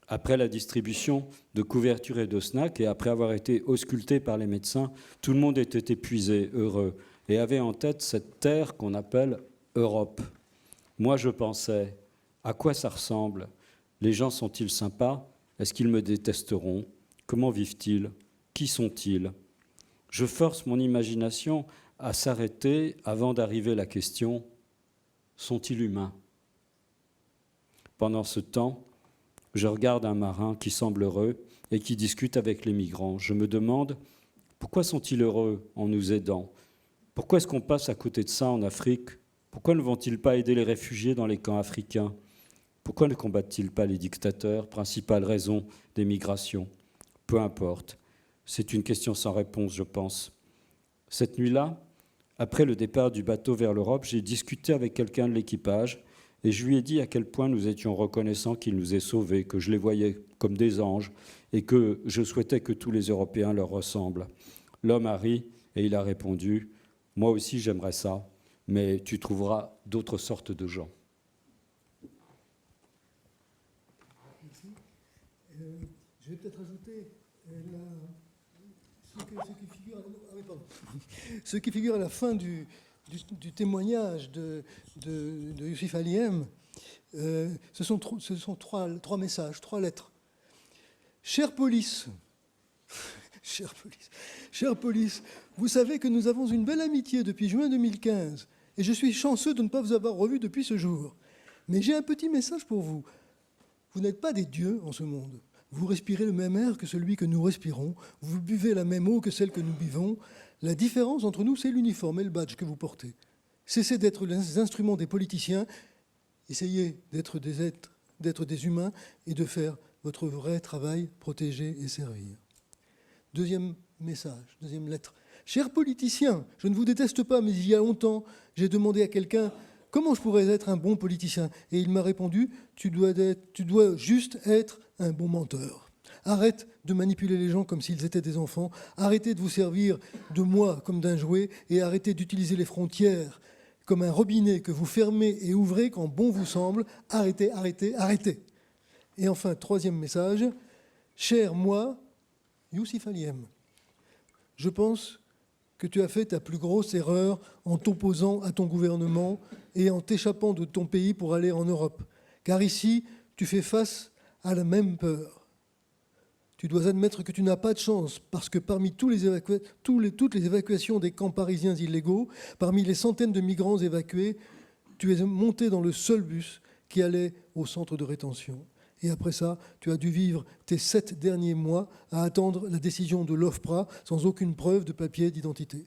Après la distribution de couvertures et de snacks, et après avoir été ausculté par les médecins, tout le monde était épuisé, heureux, et avait en tête cette terre qu'on appelle Europe. Moi, je pensais, à quoi ça ressemble? Les gens sont-ils sympas? Est-ce qu'ils me détesteront? Comment vivent-ils? Qui sont-ils? Je force mon imagination à s'arrêter avant d'arriver à la question, sont-ils humains? Pendant ce temps, je regarde un marin qui semble heureux et qui discute avec les migrants. Je me demande, pourquoi sont-ils heureux en nous aidant? Pourquoi est-ce qu'on passe à côté de ça en Afrique? Pourquoi ne vont-ils pas aider les réfugiés dans les camps africains? Pourquoi ne combattent-ils pas les dictateurs, principale raison des migrations? Peu importe. C'est une question sans réponse, je pense. Cette nuit-là, après le départ du bateau vers l'Europe, j'ai discuté avec quelqu'un de l'équipage et je lui ai dit à quel point nous étions reconnaissants qu'il nous ait sauvés, que je les voyais comme des anges et que je souhaitais que tous les Européens leur ressemblent. L'homme a ri et il a répondu « Moi aussi j'aimerais ça, mais tu trouveras d'autres sortes de gens. » Je vais peut-être ajouter ce qui figure à la fin du témoignage de Yousif Aliem. Ce sont trois messages, 3 lettres. Chère police, chère police, vous savez que nous avons une belle amitié depuis juin 2015 et je suis chanceux de ne pas vous avoir revu depuis ce jour. Mais j'ai un petit message pour vous. Vous n'êtes pas des dieux en ce monde. Vous respirez le même air que celui que nous respirons. Vous buvez la même eau que celle que nous buvons. La différence entre nous, c'est l'uniforme et le badge que vous portez. Cessez d'être les instruments des politiciens. Essayez d'être des humains et de faire votre vrai travail, protéger et servir. Deuxième message, deuxième lettre. Chers politiciens, je ne vous déteste pas, mais il y a longtemps, j'ai demandé à quelqu'un comment je pourrais être un bon politicien. Et il m'a répondu, tu dois juste être un bon menteur. Arrête de manipuler les gens comme s'ils étaient des enfants. Arrêtez de vous servir de moi comme d'un jouet et arrêtez d'utiliser les frontières comme un robinet que vous fermez et ouvrez quand bon vous semble. Arrêtez, arrêtez, arrêtez. Et enfin, 3e message. Cher moi, Yousif Aliem, je pense que tu as fait ta plus grosse erreur en t'opposant à ton gouvernement et en t'échappant de ton pays pour aller en Europe. Car ici, tu fais face à la même peur. Tu dois admettre que tu n'as pas de chance, parce que parmi toutes les évacuations des camps parisiens illégaux, parmi les centaines de migrants évacués, tu es monté dans le seul bus qui allait au centre de rétention. Et après ça, tu as dû vivre tes 7 derniers mois à attendre la décision de l'OFPRA sans aucune preuve de papier d'identité.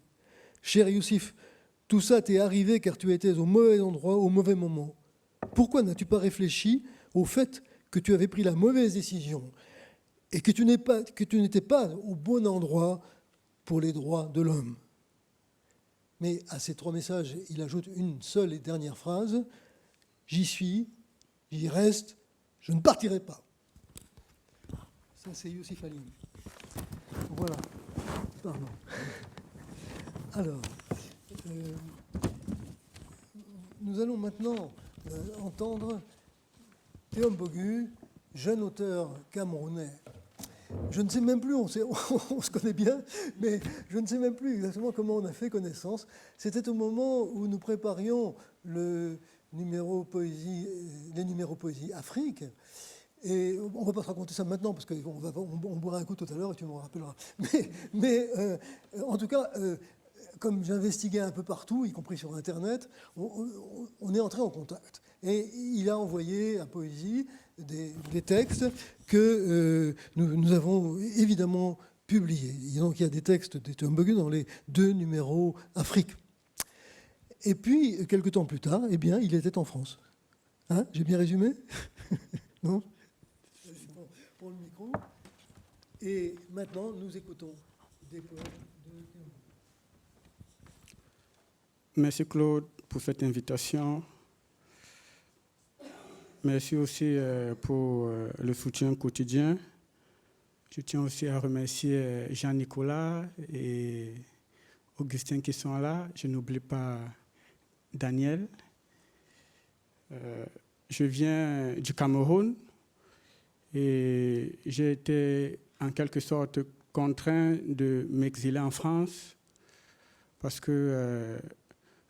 Cher Youssif, tout ça t'est arrivé car tu étais au mauvais endroit, au mauvais moment. Pourquoi n'as-tu pas réfléchi au fait que tu avais pris la mauvaise décision et que tu n'étais pas au bon endroit pour les droits de l'homme? Mais à ces 3 messages, il ajoute une seule et dernière phrase. J'y suis, j'y reste, je ne partirai pas. Ça, c'est Youssif Halim. Voilà. Pardon. Alors, nous allons maintenant entendre Théom Bogu, jeune auteur camerounais. Je ne sais même plus, on se connaît bien, mais je ne sais même plus exactement comment on a fait connaissance. C'était au moment où nous préparions les numéros poésie Afrique. Et on ne va pas te raconter ça maintenant, parce qu'on boira un coup tout à l'heure et tu me rappelleras. Mais en tout cas, comme j'investiguais un peu partout, y compris sur Internet, on est entré en contact. Et il a envoyé à Poésie des textes que nous avons évidemment publiés. Et donc il y a des textes de Théom Bogu dans les 2 numéros Afrique. Et puis, quelques temps plus tard, eh bien, il était en France. Hein, j'ai bien résumé? Non? Pour le micro. Et maintenant, nous écoutons des poèmes de Théom. Merci Claude pour cette invitation. Merci aussi pour le soutien quotidien. Je tiens aussi à remercier Jean-Nicolas et Augustin qui sont là. Je n'oublie pas Daniel. Je viens du Cameroun et j'ai été en quelque sorte contraint de m'exiler en France parce que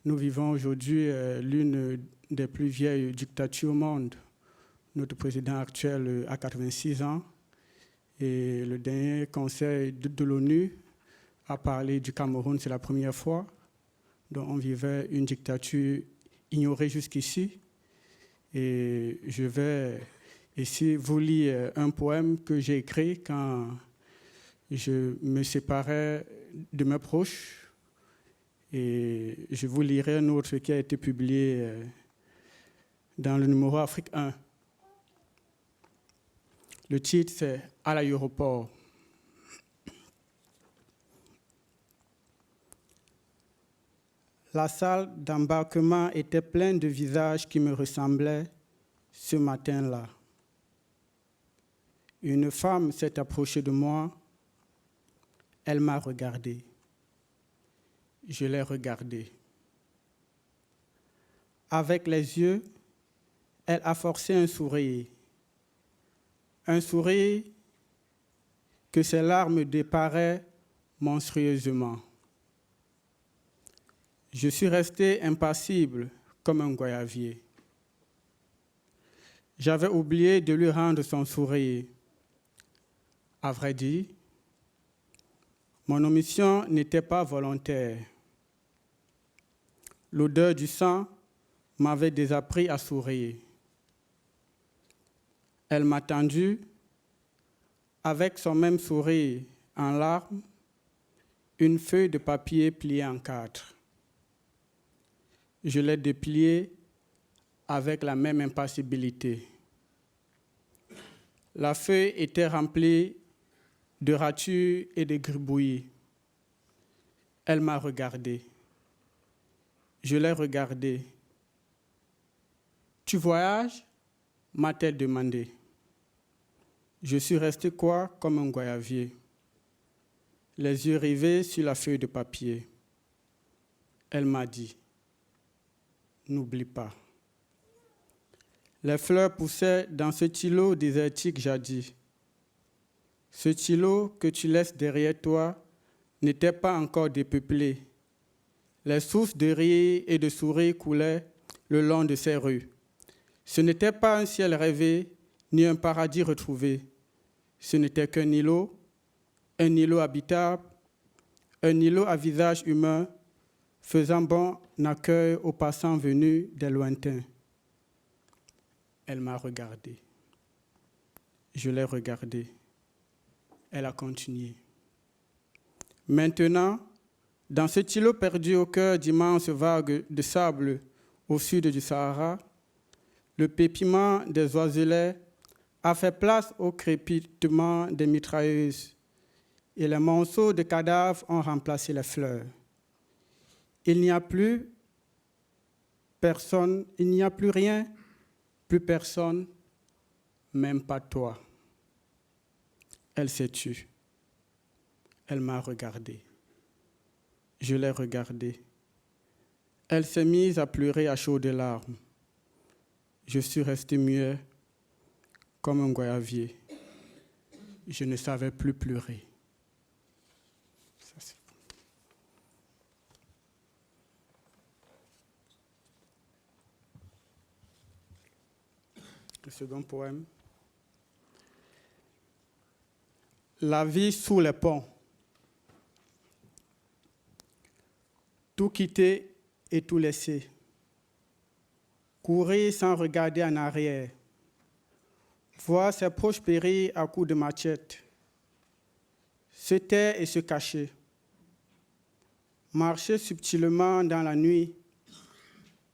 nous vivons aujourd'hui l'une des plus vieilles dictatures au monde. Notre président actuel a 86 ans et le dernier conseil de l'ONU a parlé du Cameroun, c'est la première fois. Donc on vivait une dictature ignorée jusqu'ici. Et je vais ici vous lire un poème que j'ai écrit quand je me séparais de mes proches. Et je vous lirai un autre qui a été publié dans le numéro Afrique 1. Le titre, c'est « À l'aéroport ». La salle d'embarquement était pleine de visages qui me ressemblaient ce matin-là. Une femme s'est approchée de moi. Elle m'a regardé. Je l'ai regardée. Avec les yeux, elle a forcé un sourire. Un sourire que ses larmes déparaient monstrueusement. Je suis resté impassible comme un goyavier. J'avais oublié de lui rendre son sourire. À vrai dire, mon omission n'était pas volontaire. L'odeur du sang m'avait désappris à sourire. Elle m'a tendu, avec son même sourire en larmes, une feuille de papier pliée en 4. Je l'ai dépliée avec la même impassibilité. La feuille était remplie de ratures et de gribouillis. Elle m'a regardé. Je l'ai regardée. « Tu voyages ?» m'a-t-elle demandé. Je suis resté comme un goyavier, les yeux rivés sur la feuille de papier. Elle m'a dit, n'oublie pas. Les fleurs poussaient dans ce îlot désertique jadis. Ce îlot que tu laisses derrière toi n'étaient pas encore dépeuplées. Les sources de rire et de sourire coulaient le long de ces rues. Ce n'était pas un ciel rêvé, ni un paradis retrouvé. Ce n'était qu'un îlot habitable, un îlot à visage humain, faisant bon accueil aux passants venus des lointains. Elle m'a regardé. Je l'ai regardée. Elle a continué. Maintenant, dans cet îlot perdu au cœur d'immenses vagues de sable au sud du Sahara, le pépiment des oiselets a fait place au crépitement des mitrailleuses et les monceaux de cadavres ont remplacé les fleurs. Il n'y a plus personne, il n'y a plus rien, plus personne, même pas toi. Elle s'est tue. Elle m'a regardé. Je l'ai regardée. Elle s'est mise à pleurer à chaudes larmes. Je suis resté muet comme un goyavier. Je ne savais plus pleurer. Ça, c'est... Le second poème. La vie sous les ponts. Tout quitter et tout laisser. Courir sans regarder en arrière. Voir ses proches périr à coups de machette. Se taire et se cacher. Marcher subtilement dans la nuit.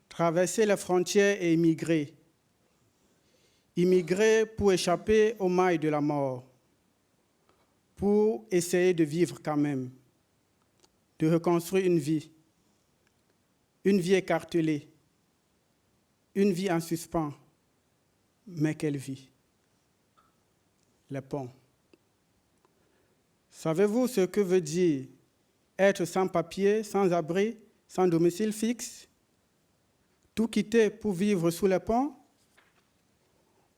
Traverser les frontières et immigrer. Immigrer pour échapper aux mailles de la mort. Pour essayer de vivre quand même. De reconstruire une vie. Une vie écartelée. Une vie en suspens. Mais quelle vie? Les ponts. Savez-vous ce que veut dire être sans papier, sans abri, sans domicile fixe? Tout quitter pour vivre sous les ponts?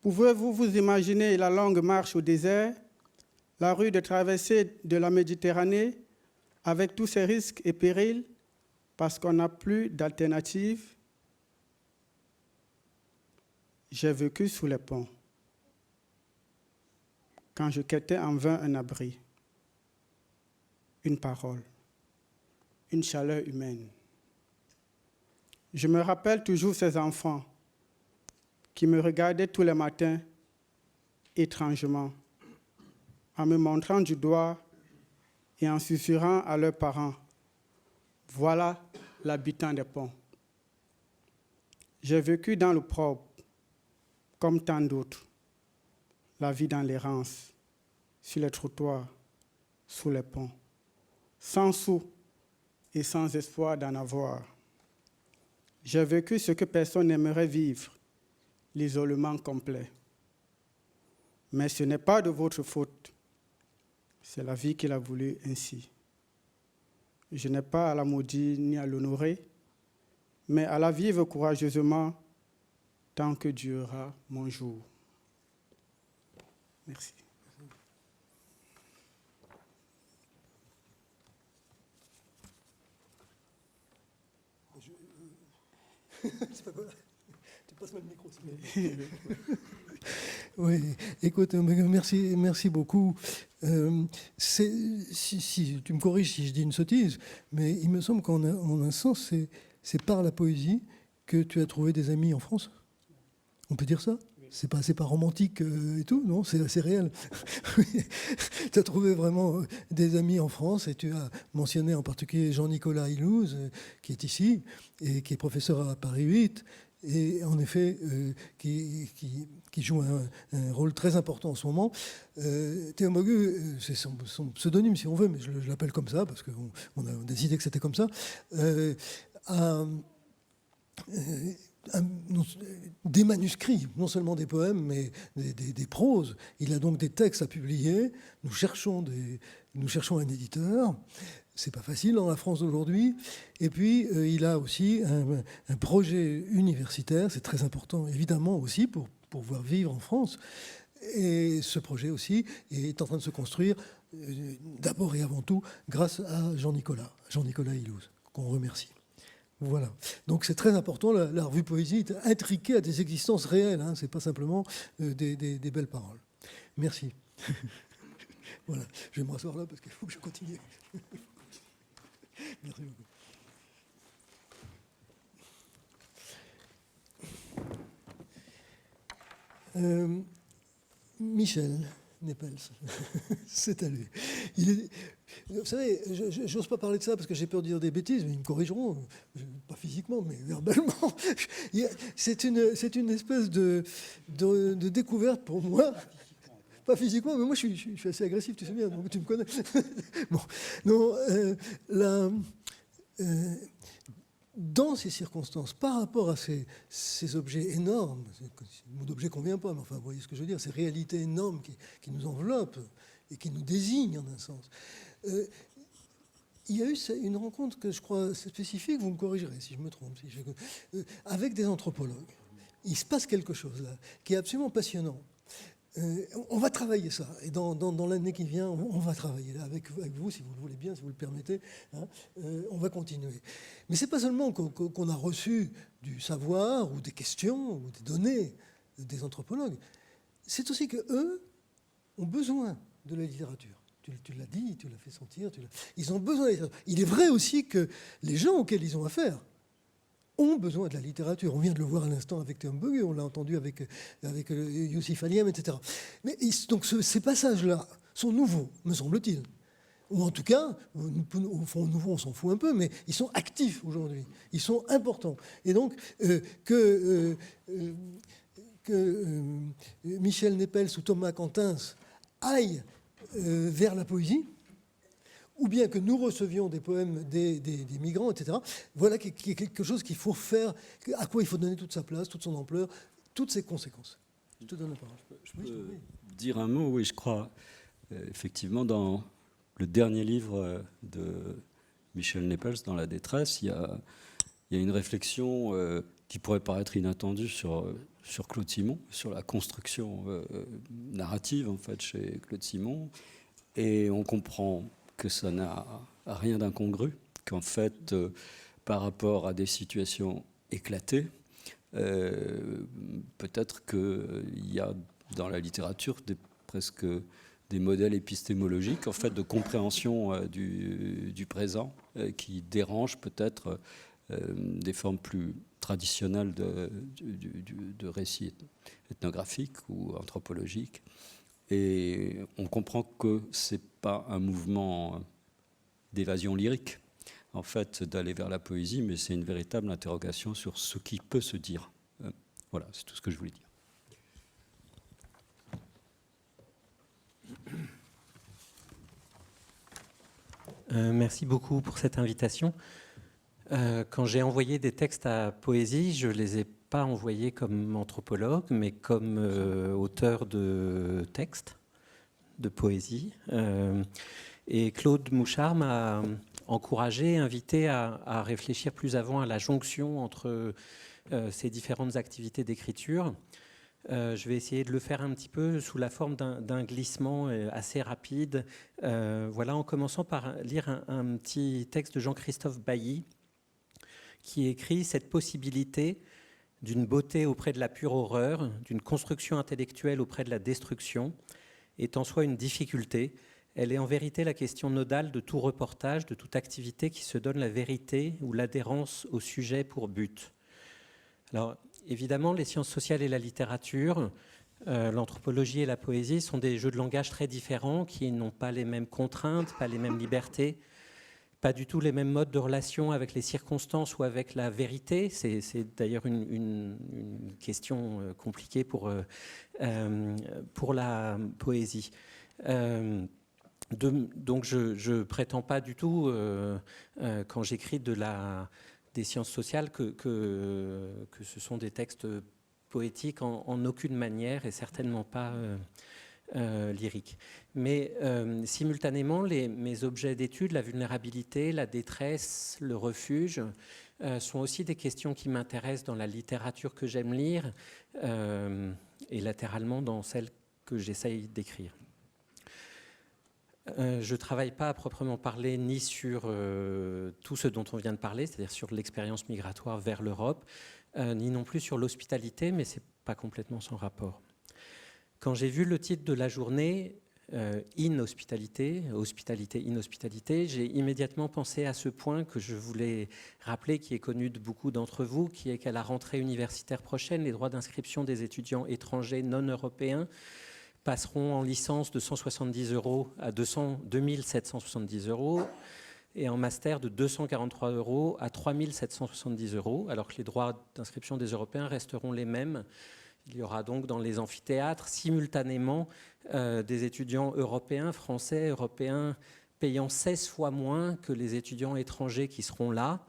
Pouvez-vous vous imaginer la longue marche au désert, la rude traversée de la Méditerranée, avec tous ses risques et périls, parce qu'on n'a plus d'alternative? J'ai vécu sous les ponts, quand je quêtais en vain un abri, une parole, une chaleur humaine. Je me rappelle toujours ces enfants qui me regardaient tous les matins, étrangement, en me montrant du doigt et en susurrant à leurs parents, « Voilà l'habitant des ponts. » J'ai vécu dans le propre, comme tant d'autres, la vie dans l'errance, sur les trottoirs, sous les ponts, sans sou et sans espoir d'en avoir. J'ai vécu ce que personne n'aimerait vivre, l'isolement complet. Mais ce n'est pas de votre faute, c'est la vie qu'il a voulu ainsi. Je n'ai pas à la maudire ni à l'honorer, mais à la vivre courageusement tant que durera mon jour. Merci. C'est pas quoi. Tu passes le micro. Oui, écoute, merci beaucoup. Si tu me corriges si je dis une sottise, mais il me semble qu'en un sens, c'est par la poésie que tu as trouvé des amis en France. On peut dire ça? C'est pas romantique et tout, non? C'est assez réel. Tu as trouvé vraiment des amis en France et tu as mentionné en particulier Jean-Nicolas Ilouz, qui est ici et qui est professeur à Paris 8, et en effet qui joue un rôle très important en ce moment. Théo Mogu, c'est son pseudonyme si on veut, mais je l'appelle comme ça parce qu'on a décidé que c'était comme ça, des manuscrits, non seulement des poèmes, mais des proses. Il a donc des textes à publier. Nous cherchons un éditeur. C'est pas facile dans la France d'aujourd'hui. Et puis, il a aussi un projet universitaire. C'est très important, évidemment, aussi, pour pouvoir vivre en France. Et ce projet aussi est en train de se construire, d'abord et avant tout, grâce à Jean-Nicolas Hillouz, qu'on remercie. Voilà. Donc c'est très important, la revue Poésie est intriquée à des existences réelles, hein, ce n'est pas simplement des belles paroles. Merci. Voilà, je vais me rasseoir là parce qu'il faut que je continue. Merci beaucoup. Michel Nepels, c'est à lui. Vous savez, je n'ose pas parler de ça parce que j'ai peur de dire des bêtises, mais ils me corrigeront, pas physiquement, mais verbalement. C'est une espèce de découverte pour moi. Pas physiquement, mais moi je suis assez agressif, tu sais bien, donc tu me connais. Bon, non, dans ces circonstances, par rapport à ces objets énormes, le mot d'objet ne convient pas, mais enfin, vous voyez ce que je veux dire, ces réalités énormes qui nous enveloppent et qui nous désignent en un sens. Il y a eu une rencontre que je crois spécifique, vous me corrigerez si je me trompe, avec des anthropologues. Il se passe quelque chose là qui est absolument passionnant. On va travailler ça, et dans l'année qui vient, on va travailler là avec vous, si vous le voulez bien, si vous le permettez, hein, on va continuer. Mais c'est pas seulement qu'on a reçu du savoir, ou des questions, ou des données des anthropologues, c'est aussi qu'eux ont besoin de la littérature. Tu l'as dit, tu l'as fait sentir, ils ont besoin de la littérature. Il est vrai aussi que les gens auxquels ils ont affaire ont besoin de la littérature. On vient de le voir à l'instant avec Théom Bogue, on l'a entendu avec Youssef Aliem, etc. Mais donc ces passages-là sont nouveaux, me semble-t-il. Ou en tout cas, au fond, nouveaux, on s'en fout un peu, mais ils sont actifs aujourd'hui. Ils sont importants. Et donc, que Michel Nepels ou Thomas Cantins aillent vers la poésie, ou bien que nous recevions des poèmes des migrants, etc. Voilà quelque chose qu'il faut faire, à quoi il faut donner toute sa place, toute son ampleur, toutes ses conséquences. Je te donne la parole. Je peux dire un mot, oui, je crois. Effectivement, dans le dernier livre de Michel Nepels, Dans la détresse, il y a une réflexion qui pourrait paraître inattendue sur Claude Simon, sur la construction narrative, en fait, chez Claude Simon. Et on comprend que ça n'a rien d'incongru, qu'en fait, par rapport à des situations éclatées, peut-être qu'il y a dans la littérature presque des modèles épistémologiques, en fait, de compréhension du présent, qui dérangent peut-être des formes plus traditionnelles de récits ethnographiques ou anthropologiques. Et on comprend que ce n'est pas un mouvement d'évasion lyrique, en fait, d'aller vers la poésie, mais c'est une véritable interrogation sur ce qui peut se dire. Voilà, c'est tout ce que je voulais dire. Merci beaucoup pour cette invitation. Quand j'ai envoyé des textes à Poésie, je ne les ai pas envoyés comme anthropologue, mais comme auteur de textes, de poésie. Et Claude Mouchard m'a encouragé, invité à réfléchir plus avant à la jonction entre ces différentes activités d'écriture. Je vais essayer de le faire un petit peu sous la forme d'un glissement assez rapide. Voilà, en commençant par lire un petit texte de Jean-Christophe Bailly, qui écrit « Cette possibilité d'une beauté auprès de la pure horreur, d'une construction intellectuelle auprès de la destruction, est en soi une difficulté. Elle est en vérité la question nodale de tout reportage, de toute activité qui se donne la vérité ou l'adhérence au sujet pour but. » Alors, évidemment, les sciences sociales et la littérature, l'anthropologie et la poésie sont des jeux de langage très différents qui n'ont pas les mêmes contraintes, pas les mêmes libertés, pas du tout les mêmes modes de relation avec les circonstances ou avec la vérité. C'est d'ailleurs une question compliquée pour la poésie. Donc je prétends pas du tout, quand j'écris des sciences sociales, que ce sont des textes poétiques en aucune manière et certainement pas lyriques. Mais simultanément, mes objets d'étude, la vulnérabilité, la détresse, le refuge, sont aussi des questions qui m'intéressent dans la littérature que j'aime lire et latéralement dans celle que j'essaye d'écrire. Je ne travaille pas à proprement parler ni sur tout ce dont on vient de parler, c'est-à-dire sur l'expérience migratoire vers l'Europe, ni non plus sur l'hospitalité, mais ce n'est pas complètement sans rapport. Quand j'ai vu le titre de la journée, Inhospitalité, hospitalité, inhospitalité, j'ai immédiatement pensé à ce point que je voulais rappeler, qui est connu de beaucoup d'entre vous, qui est qu'à la rentrée universitaire prochaine, les droits d'inscription des étudiants étrangers non européens passeront en licence de 170 € à 2770 € et en master de 243 € à 3770 €, alors que les droits d'inscription des Européens resteront les mêmes. Il y aura donc dans les amphithéâtres simultanément des étudiants européens, français, européens, payant 16 fois moins que les étudiants étrangers qui seront là,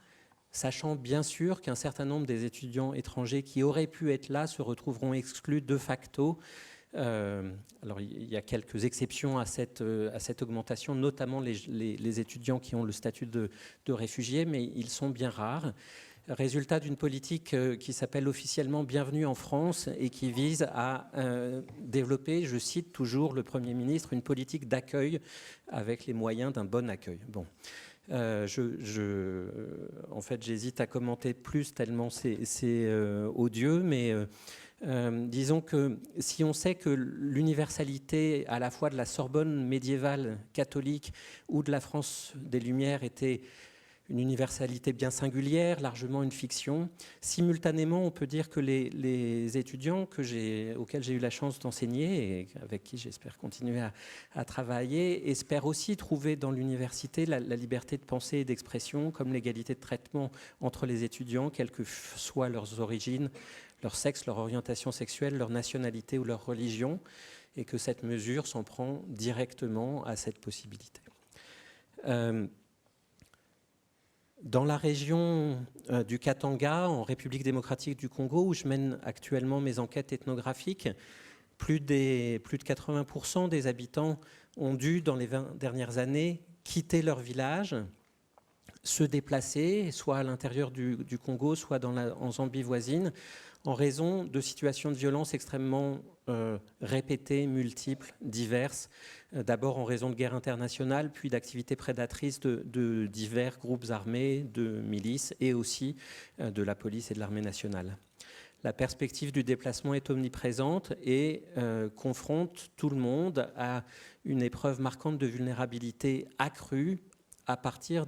sachant bien sûr qu'un certain nombre des étudiants étrangers qui auraient pu être là se retrouveront exclus de facto. Alors il y a quelques exceptions à cette augmentation, notamment les étudiants qui ont le statut de réfugiés, mais ils sont bien rares. Résultat d'une politique qui s'appelle officiellement Bienvenue en France et qui vise à développer, je cite toujours le Premier ministre, une politique d'accueil avec les moyens d'un bon accueil. Bon. En fait, j'hésite à commenter plus tellement c'est odieux, mais disons que si on sait que l'universalité à la fois de la Sorbonne médiévale catholique ou de la France des Lumières était une universalité bien singulière, largement une fiction. Simultanément, on peut dire que les étudiants auxquels j'ai eu la chance d'enseigner et avec qui j'espère continuer à travailler, espèrent aussi trouver dans l'université la liberté de pensée et d'expression, comme l'égalité de traitement entre les étudiants, quelles que soient leurs origines, leur sexe, leur orientation sexuelle, leur nationalité ou leur religion, et que cette mesure s'en prend directement à cette possibilité. Dans la région du Katanga, en République démocratique du Congo, où je mène actuellement mes enquêtes ethnographiques, plus de 80% des habitants ont dû, dans les 20 dernières années, quitter leur village, se déplacer, soit à l'intérieur du Congo, soit en Zambie voisine, en raison de situations de violence extrêmement répétées, multiples, diverses, d'abord en raison de guerres internationales, puis d'activités prédatrices de divers groupes armés, de milices et aussi de la police et de l'armée nationale. La perspective du déplacement est omniprésente et confronte tout le monde à une épreuve marquante de vulnérabilité accrue à partir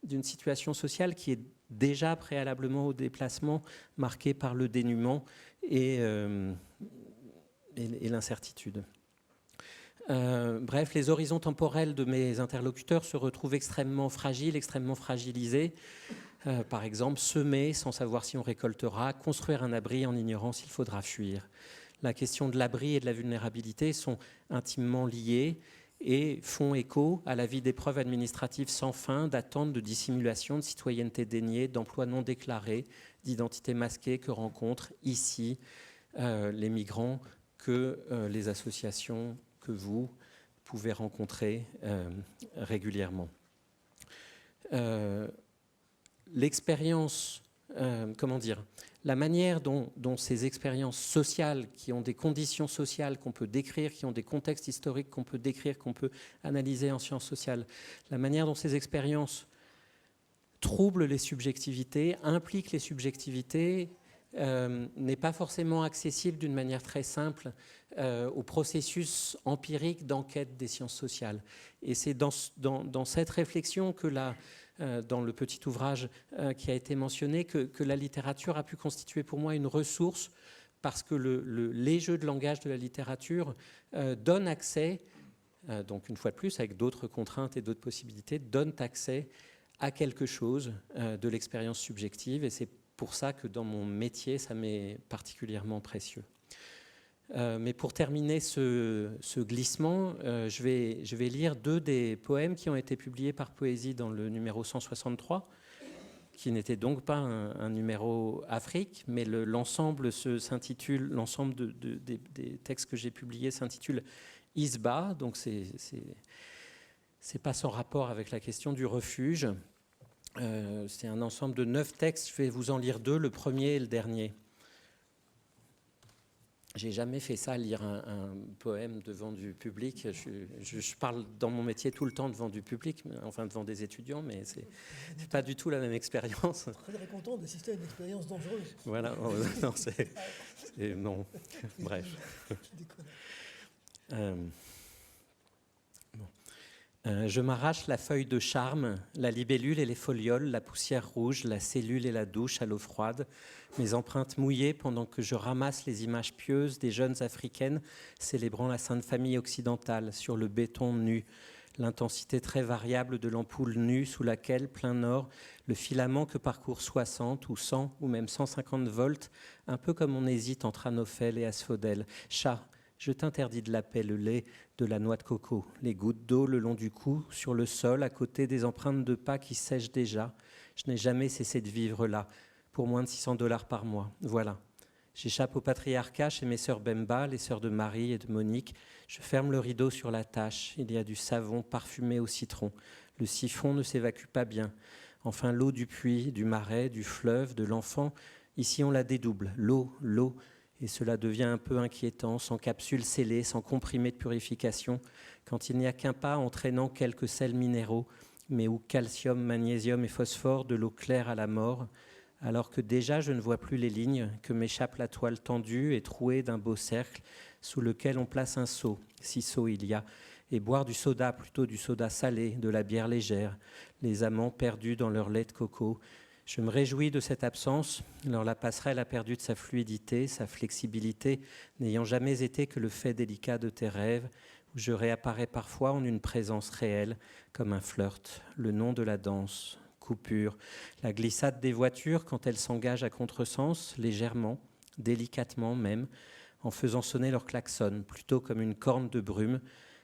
d'une situation sociale qui est déjà préalablement au déplacement marquée par le dénuement et l'incertitude. Bref, les horizons temporels de mes interlocuteurs se retrouvent extrêmement fragiles, extrêmement fragilisés. Par exemple, semer sans savoir si on récoltera, construire un abri en ignorant s'il faudra fuir. La question de l'abri et de la vulnérabilité sont intimement liées et font écho à la vie d'épreuves administratives sans fin, d'attentes, de dissimulation, de citoyenneté déniée, d'emplois non déclarés, d'identité masquée que rencontrent ici les migrants que les associations que vous pouvez rencontrer régulièrement. L'expérience, la manière dont ces expériences sociales, qui ont des conditions sociales qu'on peut décrire, qui ont des contextes historiques qu'on peut décrire, qu'on peut analyser en sciences sociales, la manière dont ces expériences troublent les subjectivités, impliquent les subjectivités, n'est pas forcément accessible d'une manière très simple au processus empirique d'enquête des sciences sociales. Et c'est dans cette réflexion que dans le petit ouvrage qui a été mentionné, que la littérature a pu constituer pour moi une ressource, parce que les jeux de langage de la littérature donnent accès, donc une fois de plus avec d'autres contraintes et d'autres possibilités, donnent accès à quelque chose de l'expérience subjective, et c'est pour ça que dans mon métier, ça m'est particulièrement précieux. Mais pour terminer ce glissement, je vais lire deux des poèmes qui ont été publiés par Poésie dans le numéro 163, qui n'était donc pas un numéro Afrique, mais l'ensemble des textes que j'ai publiés s'intitule Isba, donc c'est pas sans rapport avec la question du refuge. C'est un ensemble de 9 textes, je vais vous en lire 2, le premier et le dernier. j'ai jamais fait ça, lire un poème devant du public. Je parle dans mon métier tout le temps devant du public, enfin devant des étudiants, mais c'est pas du tout la même expérience. Très content d'assister à une expérience dangereuse. Voilà, non, non. Bref. Je m'arrache la feuille de charme, la libellule et les folioles, la poussière rouge, la cellule et la douche à l'eau froide, mes empreintes mouillées pendant que je ramasse les images pieuses des jeunes africaines célébrant la Sainte Famille occidentale sur le béton nu, l'intensité très variable de l'ampoule nue sous laquelle, plein nord, le filament que parcourt 60 ou 100 ou même 150 volts, un peu comme on hésite entre Anophèle et asphodèle. Chat, je t'interdis de laper le lait de la noix de coco, les gouttes d'eau le long du cou, sur le sol, à côté des empreintes de pas qui sèchent déjà. Je n'ai jamais cessé de vivre là, pour moins de $600 par mois. Voilà. J'échappe au patriarcat chez mes sœurs Bemba, les sœurs de Marie et de Monique. Je ferme le rideau sur la tâche. Il y a du savon parfumé au citron. Le siphon ne s'évacue pas bien. Enfin, l'eau du puits, du marais, du fleuve, de l'enfant, ici on la dédouble. L'eau. Et cela devient un peu inquiétant, sans capsule scellée, sans comprimé de purification, quand il n'y a qu'un pas entraînant quelques sels minéraux, mais où calcium, magnésium et phosphore, de l'eau claire à la mort, alors que déjà je ne vois plus les lignes, que m'échappe la toile tendue et trouée d'un beau cercle, sous lequel on place un seau, si seau il y a, et boire du soda, plutôt du soda salé, de la bière légère, les amants perdus dans leur lait de coco. Je me réjouis de cette absence, alors la passerelle a perdu de sa fluidité, sa flexibilité, n'ayant jamais été que le fait délicat de tes rêves, où je réapparais parfois en une présence réelle, comme un flirt, le nom de la danse, coupure, la glissade des voitures quand elles s'engagent à contresens, légèrement, délicatement même, en faisant sonner leur klaxon, plutôt comme une corne de brume,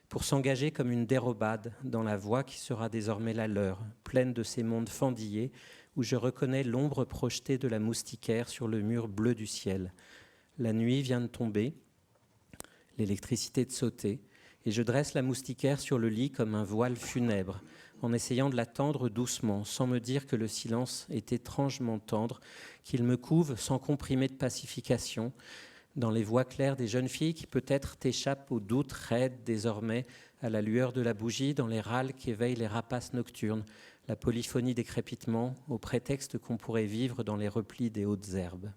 pour s'engager comme une dérobade dans la voie qui sera désormais la leur, pleine de ces mondes fendillés, où je reconnais l'ombre projetée de la moustiquaire sur le mur bleu du ciel. La nuit vient de tomber, l'électricité de sauter, et je dresse la moustiquaire sur le lit comme un voile funèbre, en essayant de la tendre doucement, sans me dire que le silence est étrangement tendre, qu'il me couve sans comprimer de pacification, dans les voix claires des jeunes filles qui peut-être t'échappent aux doutes raides désormais, à la lueur de la bougie, dans les râles qui éveillent les rapaces nocturnes, la polyphonie des crépitements, au prétexte qu'on pourrait vivre dans les replis des hautes herbes.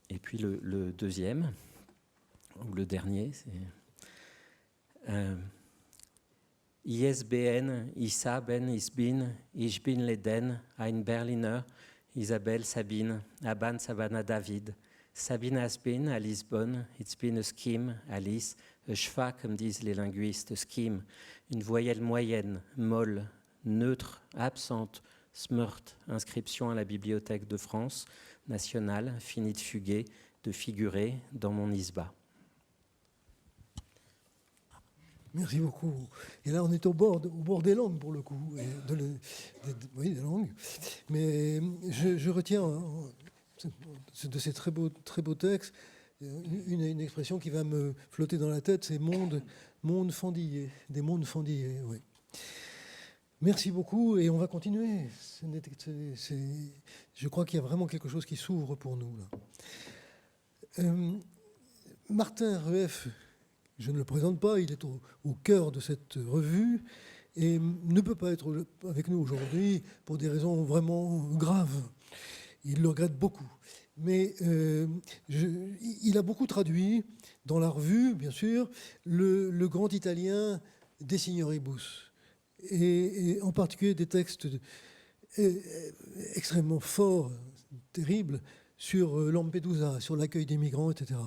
Et puis le deuxième, ou le dernier, c'est ISBN, Issa Ben Isbin, Ich bin Leden, ein Berliner, Isabelle Sabine, Aban Sabana David. Sabine has been à Lisbonne, it's been a scheme, Alice, a schwa, comme disent les linguistes, scheme, une voyelle moyenne, molle, neutre, absente, smurt, inscription à la Bibliothèque de France, nationale, fini de fuguer, de figurer dans mon isba. Merci beaucoup. Et là, on est au bord des langues, pour le coup, oui, des langues. Mais je retiens de ces très beaux textes une expression qui va me flotter dans la tête, c'est monde fendillé, des mondes fendillés. Oui. Merci beaucoup, et on va continuer. Je crois qu'il y a vraiment quelque chose qui s'ouvre pour nous, là. Martin Rueff, je ne le présente pas, il est au cœur de cette revue et ne peut pas être avec nous aujourd'hui pour des raisons vraiment graves. Il le regrette beaucoup. Mais il a beaucoup traduit dans la revue, bien sûr, le grand italien De Signoribus, et en particulier des textes extrêmement forts, terribles, sur Lampedusa, sur l'accueil des migrants, etc.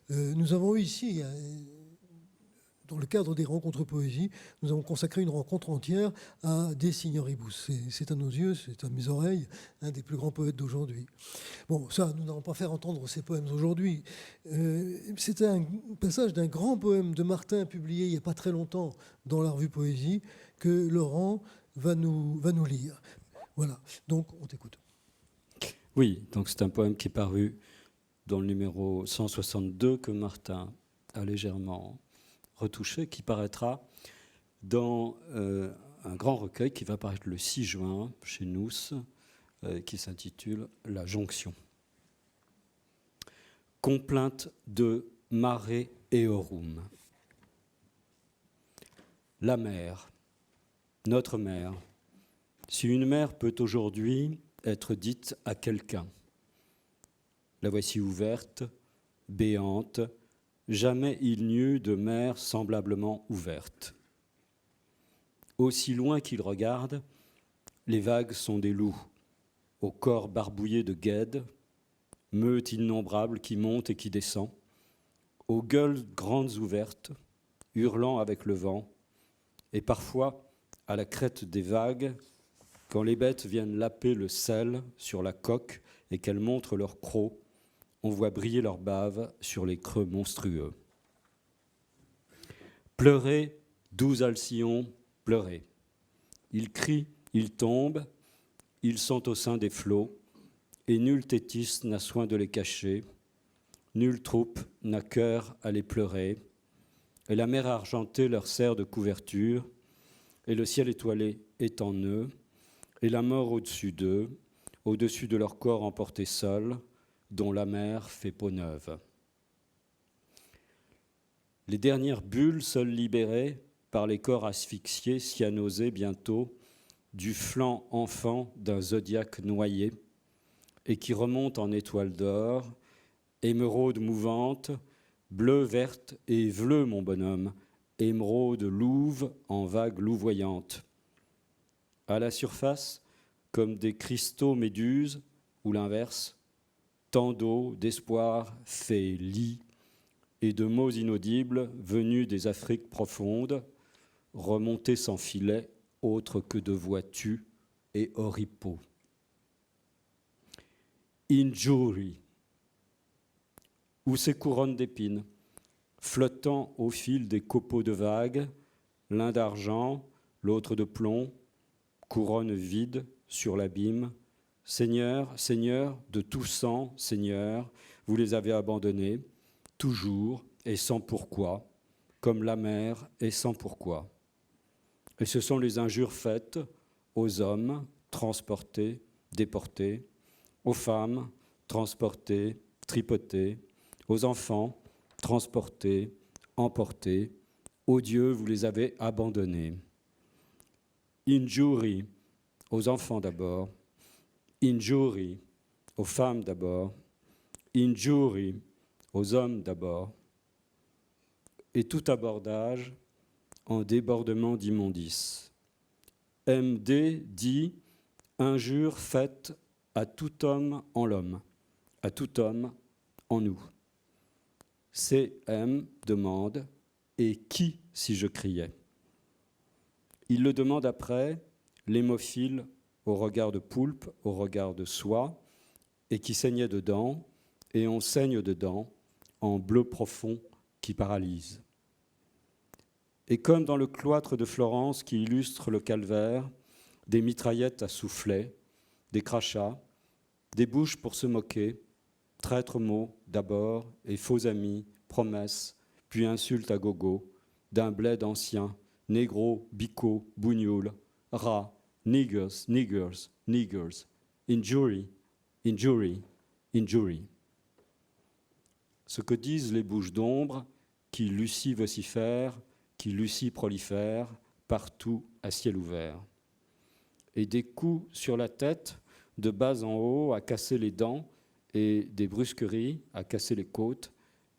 Nous avons eu ici, dans le cadre des rencontres poésie, nous avons consacré une rencontre entière à De Signoribus. C'est à nos yeux, c'est à mes oreilles, un des plus grands poètes d'aujourd'hui. Bon, ça, nous n'allons pas faire entendre ces poèmes aujourd'hui. C'était un passage d'un grand poème de Martin publié il n'y a pas très longtemps dans la revue Poésie que Laurent va nous lire. Voilà, donc on t'écoute. Oui, donc c'est un poème qui est paru dans le numéro 162 que Martin a légèrement retouché, qui paraîtra dans un grand recueil qui va paraître le 6 juin chez nous, qui s'intitule « La jonction ». Complainte de Mare Eorum. La mer, notre mère. Si une mère peut aujourd'hui être dite à quelqu'un, la voici ouverte, béante, jamais il n'y eut de mer semblablement ouverte. Aussi loin qu'il regarde, les vagues sont des loups, au corps barbouillé de guêdes, meute innombrable qui monte et qui descend, aux gueules grandes ouvertes, hurlant avec le vent, et parfois, à la crête des vagues, quand les bêtes viennent laper le sel sur la coque et qu'elles montrent leurs crocs, on voit briller leurs baves sur les creux monstrueux. Pleurez, doux alcyon, pleurez. Ils crient, ils tombent, ils sont au sein des flots, et nul Tétis n'a soin de les cacher, nulle troupe n'a cœur à les pleurer, et la mer argentée leur sert de couverture, et le ciel étoilé est en eux, et la mort au-dessus d'eux, au-dessus de leur corps emporté seul, dont la mer fait peau neuve. Les dernières bulles, seules libérées par les corps asphyxiés, cyanosés bientôt, du flanc enfant d'un zodiaque noyé, et qui remonte en étoiles d'or, émeraude mouvante, bleue, verte et vleu, mon bonhomme, émeraude louve en vagues louvoyantes. À la surface, comme des cristaux méduses, ou l'inverse, tant d'eau, d'espoir fait lit, et de mots inaudibles venus des Afriques profondes, remontés sans filet, autre que de voix tues et oripeaux. Injury, où ces couronnes d'épines, flottant au fil des copeaux de vagues, l'un d'argent, l'autre de plomb, couronne vide sur l'abîme. Seigneur, Seigneur, de tout sang, Seigneur, vous les avez abandonnés, toujours et sans pourquoi, comme la mer et sans pourquoi. Et ce sont les injures faites aux hommes transportés, déportés, aux femmes transportées, tripotées, aux enfants transportés, emportés. Ô Dieu, vous les avez abandonnés. Injury, aux enfants d'abord. Injury, aux femmes d'abord. Injury, aux hommes d'abord. Et tout abordage en débordement d'immondices. MD dit injure faite à tout homme en l'homme, à tout homme en nous. CM demande et qui si je criais? Il le demande après, l'hémophile au regard de poulpe, au regard de soie, et qui saignait dedans, et on saigne dedans, en bleu profond qui paralyse. Et comme dans le cloître de Florence qui illustre le calvaire, des mitraillettes à soufflet, des crachats, des bouches pour se moquer, traîtres mots d'abord et faux amis, promesses, puis insultes à gogo, d'un bled ancien, négro, bico, bougnoul, rat, niggers, niggers, niggers, injury, injury, injury. Ce que disent les bouches d'ombre qui Lucie vocifèrent, qui Lucie prolifère, partout à ciel ouvert. Et des coups sur la tête, de bas en haut, à casser les dents, et des brusqueries, à casser les côtes,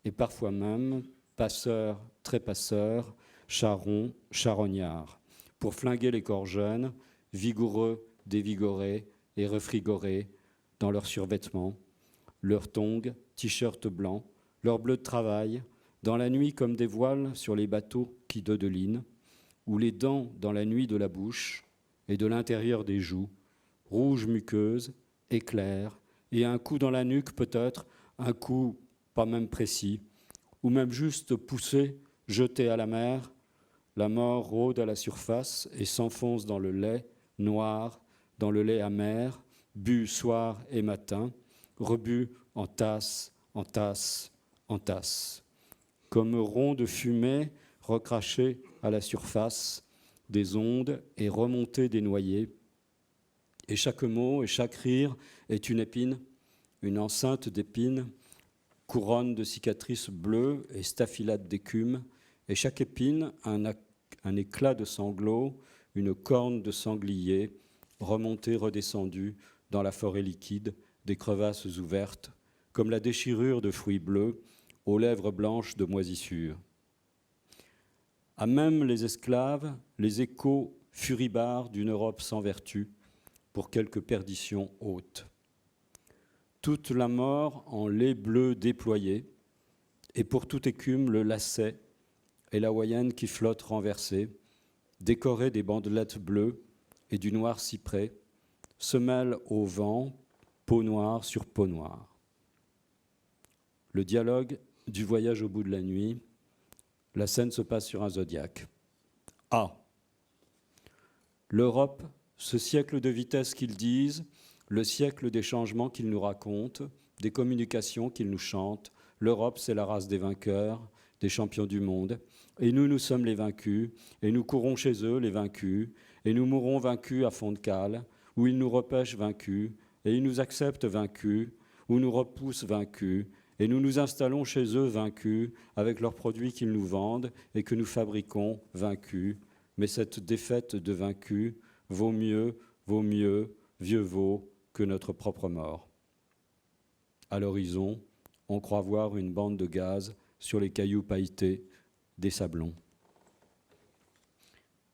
et parfois même, passeurs, trépasseurs, charrons, charognards, pour flinguer les corps jeunes, vigoureux, dévigorés et refrigorés dans leurs survêtements, leurs tongs, t-shirts blancs, leurs bleus de travail, dans la nuit comme des voiles sur les bateaux qui dodelinent, ou les dents dans la nuit de la bouche et de l'intérieur des joues, rouges muqueuses, éclairs, et un coup dans la nuque peut-être, un coup pas même précis, ou même juste poussé, jeté à la mer, la mort rôde à la surface et s'enfonce dans le lait noir, dans le lait amer, bu soir et matin, rebu en tasse, en tasse, en tasse, comme rond de fumée recraché à la surface des ondes et remonté des noyers. Et chaque mot et chaque rire est une épine, une enceinte d'épines, couronne de cicatrices bleues et staphylate d'écume, et chaque épine un éclat de sanglots, une corne de sanglier, remontée, redescendue dans la forêt liquide, des crevasses ouvertes, comme la déchirure de fruits bleus aux lèvres blanches de moisissure. À même les esclaves, les échos furibards d'une Europe sans vertu, pour quelque perdition haute. Toute la mort en lait bleu déployé, et pour toute écume le lacet et l'hawaïenne qui flotte renversée, décorée des bandelettes bleues et du noir cyprès, se mêle au vent, peau noire sur peau noire. Le dialogue du voyage au bout de la nuit, la scène se passe sur un zodiaque. Ah, l'Europe, ce siècle de vitesse qu'ils disent, le siècle des changements qu'ils nous racontent, des communications qu'ils nous chantent. L'Europe, c'est la race des vainqueurs, des champions du monde. Et nous, nous sommes les vaincus, et nous courons chez eux, les vaincus, et nous mourrons vaincus à fond de cale, où ils nous repêchent vaincus, et ils nous acceptent vaincus, ou nous repoussent vaincus, et nous nous installons chez eux vaincus, avec leurs produits qu'ils nous vendent et que nous fabriquons vaincus. Mais cette défaite de vaincus vaut mieux, vieux vaut, que notre propre mort. À l'horizon, on croit voir une bande de gaz sur les cailloux pailletés des sablons.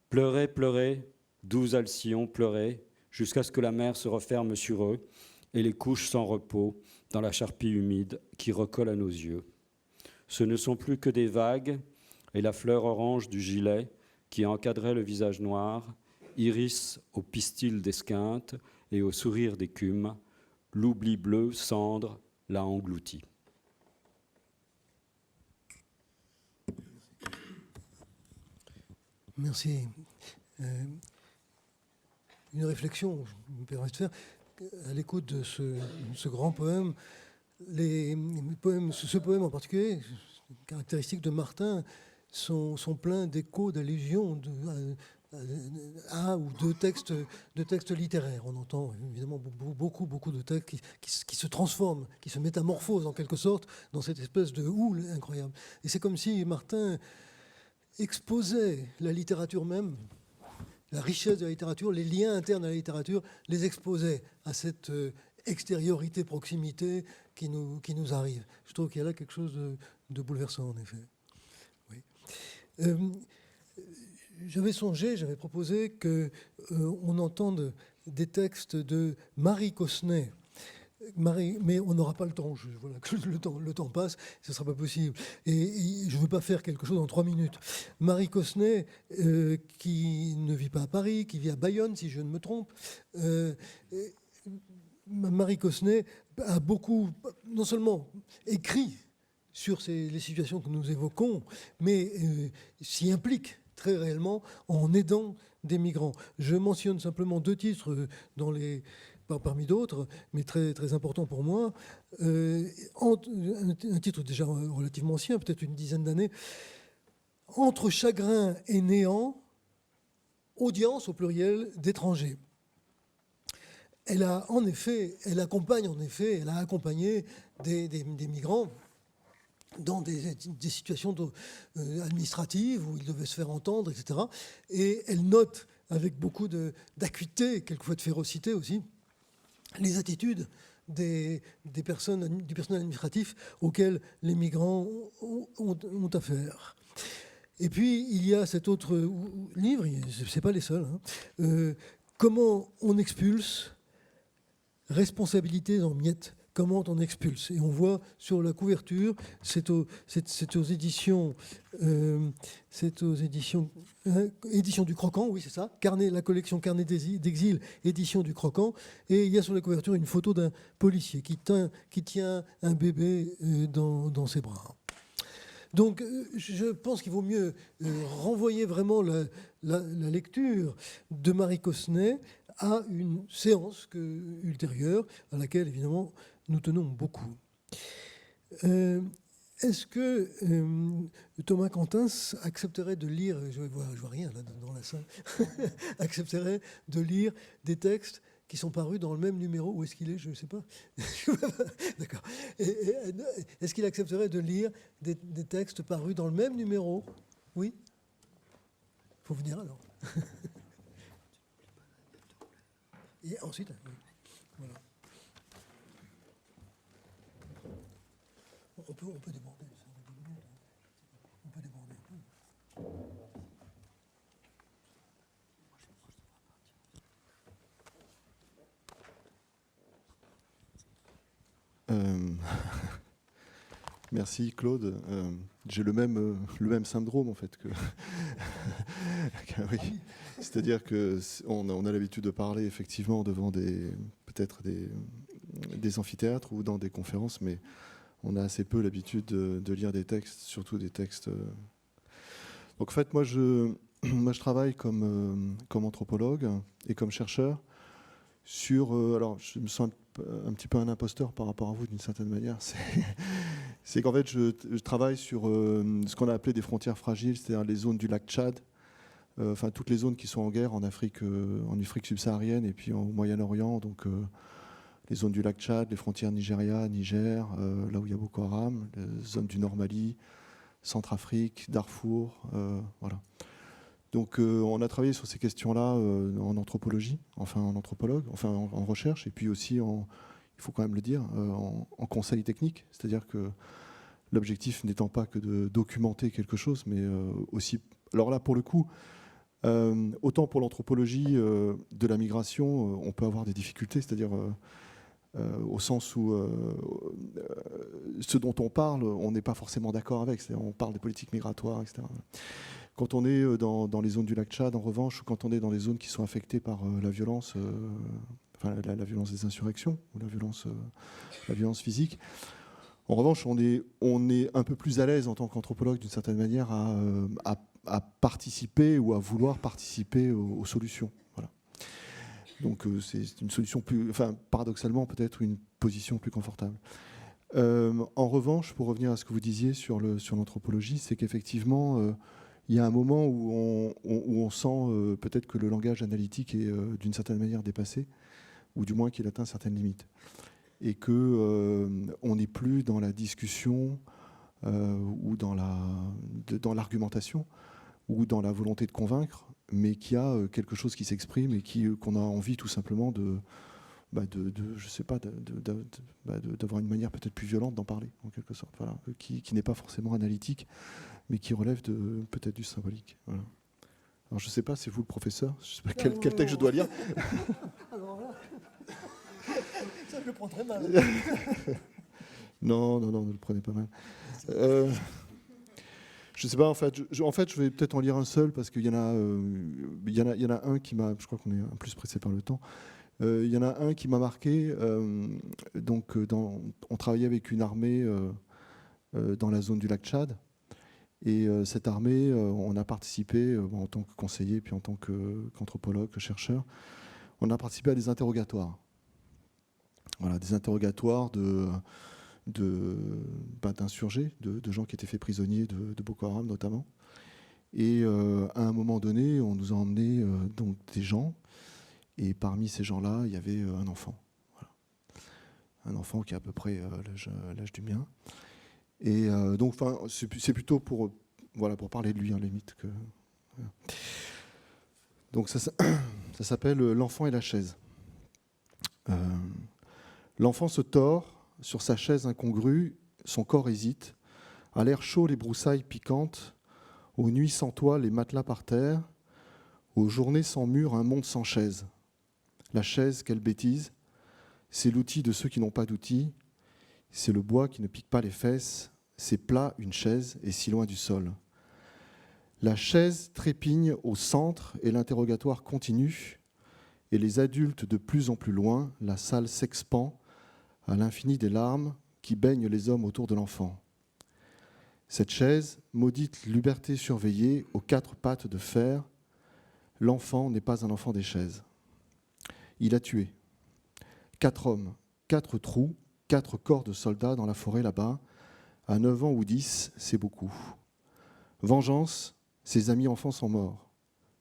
Pleurez, pleurez, doux alcyons, pleurez, jusqu'à ce que la mer se referme sur eux et les couche sans repos dans la charpie humide qui recolle à nos yeux. Ce ne sont plus que des vagues et la fleur orange du gilet qui encadrait le visage noir, iris au pistil d'esquinte et au sourire d'écume, l'oubli bleu, cendre, l'a englouti. Merci. Une réflexion, je me permets de faire, à l'écoute de ce grand poème. Ce poème en particulier, caractéristique de Martin, sont pleins d'échos, d'allusions à ou de textes littéraires. On entend évidemment beaucoup de textes qui se transforment, qui se métamorphosent en quelque sorte dans cette espèce de houle incroyable. Et c'est comme si Martin exposait la littérature même, la richesse de la littérature, les liens internes à la littérature, les exposait à cette extériorité, proximité qui nous arrive. Je trouve qu'il y a là quelque chose de bouleversant, en effet. Oui. J'avais proposé qu'on entende des textes de Marie Cosnet. Mais on n'aura pas le temps. Voilà, le temps passe, ce ne sera pas possible. Et je ne veux pas faire quelque chose en 3 minutes. Marie Cosnet, qui ne vit pas à Paris, qui vit à Bayonne, si je ne me trompe. Marie Cosnet a beaucoup, non seulement écrit sur les situations que nous évoquons, mais s'y implique très réellement en aidant des migrants. Je mentionne simplement 2 titres parmi d'autres, mais très, très important pour moi. Un titre déjà relativement ancien, peut-être une dizaine d'années. Entre chagrin et néant, audience au pluriel d'étrangers. Elle a accompagné des migrants dans des situations administratives où ils devaient se faire entendre, etc. Et elle note avec beaucoup d'acuité, quelquefois de férocité aussi, les attitudes du personnel administratif auquel les migrants ont affaire. Et puis, il y a cet autre livre, ce n'est pas les seuls, Comment on expulse, responsabilités en miettes. Comment on expulse. Et on voit sur la couverture, c'est aux éditions édition du Croquant, oui c'est ça, la collection Carnet d'exil, édition du Croquant, et il y a sur la couverture une photo d'un policier qui tient un bébé dans ses bras. Donc je pense qu'il vaut mieux renvoyer vraiment la lecture de Marie Cosnet à une séance ultérieure, à laquelle évidemment nous tenons beaucoup. Est-ce que Thomas Quentins accepterait de lire, je vois rien là dans la salle, accepterait de lire des textes qui sont parus dans le même numéro. Où est-ce qu'il est? Je ne sais pas. D'accord. Est-ce qu'il accepterait de lire des textes parus dans le même numéro? Oui? Il faut venir alors. Et ensuite, oui. Voilà. On peut déborder. On peut déborder. Merci Claude. J'ai le même syndrome en fait que. Oui. C'est-à-dire que on a l'habitude de parler effectivement devant peut-être des amphithéâtres ou dans des conférences, mais on a assez peu l'habitude de lire des textes, surtout des textes. Donc en fait, moi je travaille comme anthropologue et comme chercheur sur. Alors je me sens un petit peu un imposteur par rapport à vous d'une certaine manière. C'est qu'en fait je travaille sur ce qu'on a appelé des frontières fragiles, c'est-à-dire les zones du lac Tchad. Enfin, toutes les zones qui sont en guerre en Afrique subsaharienne et puis au Moyen-Orient, donc les zones du lac Tchad, les frontières Nigeria, Niger, là où il y a Boko Haram, les zones du Nord Mali, Centrafrique, Darfour, voilà. Donc on a travaillé sur ces questions-là en anthropologie, enfin en anthropologue, enfin en recherche, et puis aussi, il faut quand même le dire, en conseil technique, c'est-à-dire que l'objectif n'étant pas que de documenter quelque chose, mais aussi, alors là pour le coup, autant pour l'anthropologie de la migration, on peut avoir des difficultés, c'est-à-dire au sens où ce dont on parle, on n'est pas forcément d'accord avec, c'est-à-dire on parle des politiques migratoires, etc. Quand on est dans les zones du lac Tchad, en revanche, ou quand on est dans les zones qui sont affectées par la violence, enfin la violence des insurrections, ou la violence physique, en revanche, on est un peu plus à l'aise en tant qu'anthropologue, d'une certaine manière, à participer ou à vouloir participer aux solutions. Voilà. Donc c'est une solution plus, enfin paradoxalement peut-être une position plus confortable. En revanche, pour revenir à ce que vous disiez sur l'anthropologie, c'est qu'effectivement, il y a un moment où on sent peut-être que le langage analytique est d'une certaine manière dépassé, ou du moins qu'il atteint certaines limites. Et qu'on n'est plus dans la discussion ou dans l'argumentation ou dans la volonté de convaincre, mais qu'il y a quelque chose qui s'exprime et qu'on a envie tout simplement je sais pas, d'avoir une manière peut-être plus violente d'en parler, en quelque sorte, voilà, qui n'est pas forcément analytique, mais qui relève peut-être du symbolique. Voilà. Alors je sais pas, c'est vous le professeur, je sais pas quel texte je dois lire. Alors là, ça je le prends très mal. Non, ne le prenez pas mal. Je sais pas, en fait, je vais peut-être en lire un seul parce qu'il y en a un qui m'a, je crois qu'on est un plus pressé par le temps. Il y en a un qui m'a marqué. Donc, on travaillait avec une armée dans la zone du lac Tchad. Et cette armée, on a participé, en tant que conseiller, puis en tant qu'anthropologue, chercheur, on a participé à des interrogatoires. Voilà, des interrogatoires d'insurgés, de gens qui étaient faits prisonniers de Boko Haram notamment. Et à un moment donné, on nous a emmené donc des gens. Et parmi ces gens-là, il y avait un enfant. Voilà. Un enfant qui a à peu près l'âge du mien. Et donc, c'est plutôt pour parler de lui, à la limite. Voilà. Donc, ça s'appelle L'enfant et la chaise. L'enfant se tord sur sa chaise incongrue, son corps hésite. À l'air chaud, les broussailles piquantes. Aux nuits sans toit, les matelas par terre. Aux journées sans mur, un monde sans chaise. La chaise, quelle bêtise. C'est l'outil de ceux qui n'ont pas d'outils. C'est le bois qui ne pique pas les fesses. C'est plat, une chaise, et si loin du sol. La chaise trépigne au centre et l'interrogatoire continue. Et les adultes de plus en plus loin, la salle s'expand à l'infini des larmes qui baignent les hommes autour de l'enfant. Cette chaise, maudite liberté surveillée aux quatre pattes de fer, l'enfant n'est pas un enfant des chaises. Il a tué 4 hommes, 4 trous, 4 corps de soldats dans la forêt là-bas. À 9 ans ou 10, c'est beaucoup. Vengeance, ses amis enfants sont morts.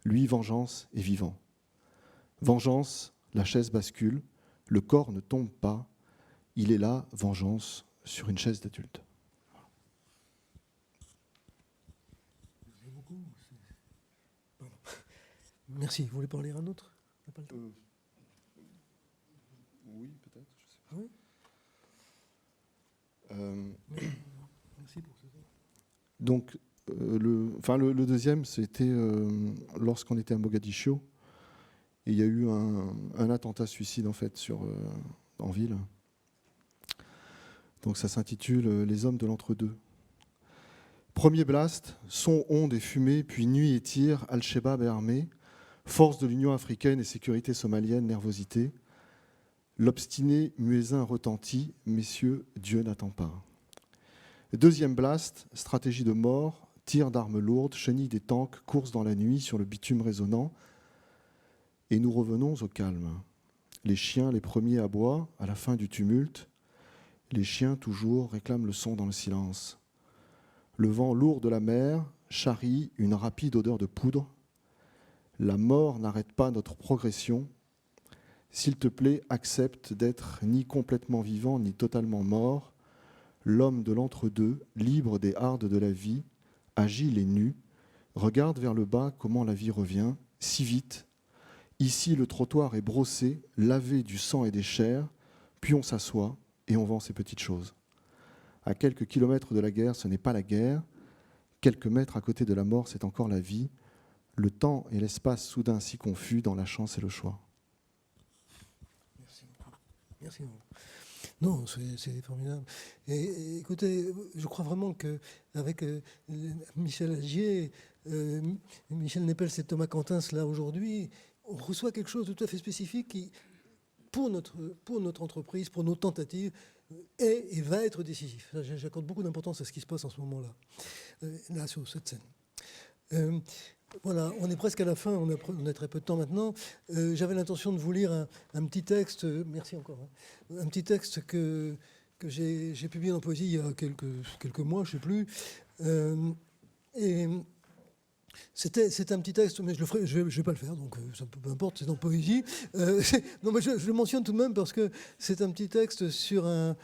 Lui, vengeance, est vivant. Vengeance, la chaise bascule, le corps ne tombe pas, il est là, vengeance, sur une chaise d'adulte. Merci. Vous voulez parler un autre? Oui, peut-être, je sais pas. Oui. Merci pour ça. Donc, le deuxième, c'était lorsqu'on était à Mogadiscio, et il y a eu un attentat suicide en fait en ville. Donc ça s'intitule Les hommes de l'entre-deux. Premier blast, son, onde et fumée, puis nuit et tir, Al-Shabaab est armé, force de l'Union africaine et sécurité somalienne, nervosité. L'obstiné muezzin retentit, messieurs, Dieu n'attend pas. Deuxième blast, stratégie de mort, tir d'armes lourdes, chenille des tanks, course dans la nuit sur le bitume résonnant. Et nous revenons au calme. Les chiens, les premiers aboient à la fin du tumulte. Les chiens, toujours, réclament le son dans le silence. Le vent lourd de la mer charrie une rapide odeur de poudre. La mort n'arrête pas notre progression. S'il te plaît, accepte d'être ni complètement vivant, ni totalement mort. L'homme de l'entre-deux, libre des hardes de la vie, agile et nu, regarde vers le bas comment la vie revient, si vite. Ici, le trottoir est brossé, lavé du sang et des chairs, puis on s'assoit et on vend ces petites choses. À quelques kilomètres de la guerre, ce n'est pas la guerre. Quelques mètres à côté de la mort, c'est encore la vie. Le temps et l'espace soudain si confus dans la chance et le choix. Merci. Merci. Non, c'est formidable. Et écoutez, je crois vraiment qu'avec Michel Agier, Michel Nepels et Thomas Quentins, là aujourd'hui, on reçoit quelque chose de tout à fait spécifique qui, pour notre entreprise, pour nos tentatives, est et va être décisif. J'accorde beaucoup d'importance à ce qui se passe en ce moment-là, là sur cette scène. Voilà, on est presque à la fin, on a très peu de temps maintenant. J'avais l'intention de vous lire un petit texte, merci encore, hein, un petit texte que j'ai publié dans Poésie il y a quelques mois, je ne sais plus. Et c'est un petit texte, mais je vais pas le faire, donc ça, peu importe, c'est dans Poésie. Non, mais je le mentionne tout de même parce que c'est un petit texte sur un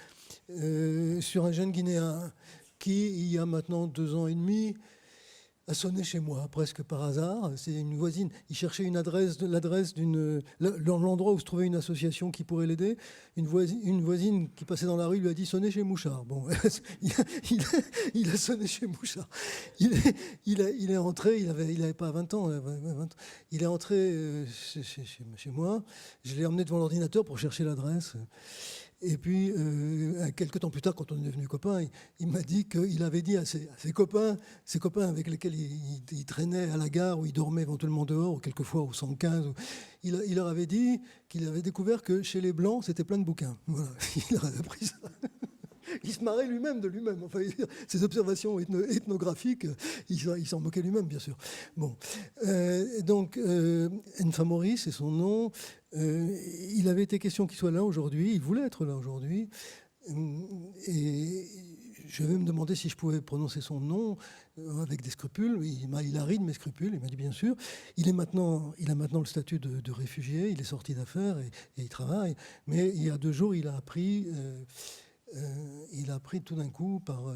jeune Guinéen qui, il y a maintenant 2 ans et demi, a sonné chez moi, presque par hasard. C'est une voisine. Il cherchait l'adresse l'endroit où se trouvait une association qui pourrait l'aider. Une voisine qui passait dans la rue lui a dit « Sonnez chez Mouchard ». Bon, il a sonné chez Mouchard. Il est entré, il avait pas 20 ans. Il est entré chez moi. Je l'ai emmené devant l'ordinateur pour chercher l'adresse. Et puis, quelques temps plus tard, quand on est devenus copains, il m'a dit qu'il avait dit à ses copains avec lesquels il traînait à la gare, où il dormait éventuellement dehors, ou quelquefois au 115, il leur avait dit qu'il avait découvert que chez les Blancs, c'était plein de bouquins. Voilà, il leur avait appris ça. Il se marrait lui-même de lui-même. Enfin, ses observations ethnographiques, il s'en moquait lui-même, bien sûr. Bon. Donc, Nfamori, c'est son nom. Il avait été question qu'il soit là aujourd'hui. Il voulait être là aujourd'hui. Et je vais me demander si je pouvais prononcer son nom avec des scrupules. Il a ri de mes scrupules. Il m'a dit bien sûr. Il a maintenant le statut de réfugié. Il est sorti d'affaires et il travaille. Mais il y a 2 jours, il a appris tout d'un coup, par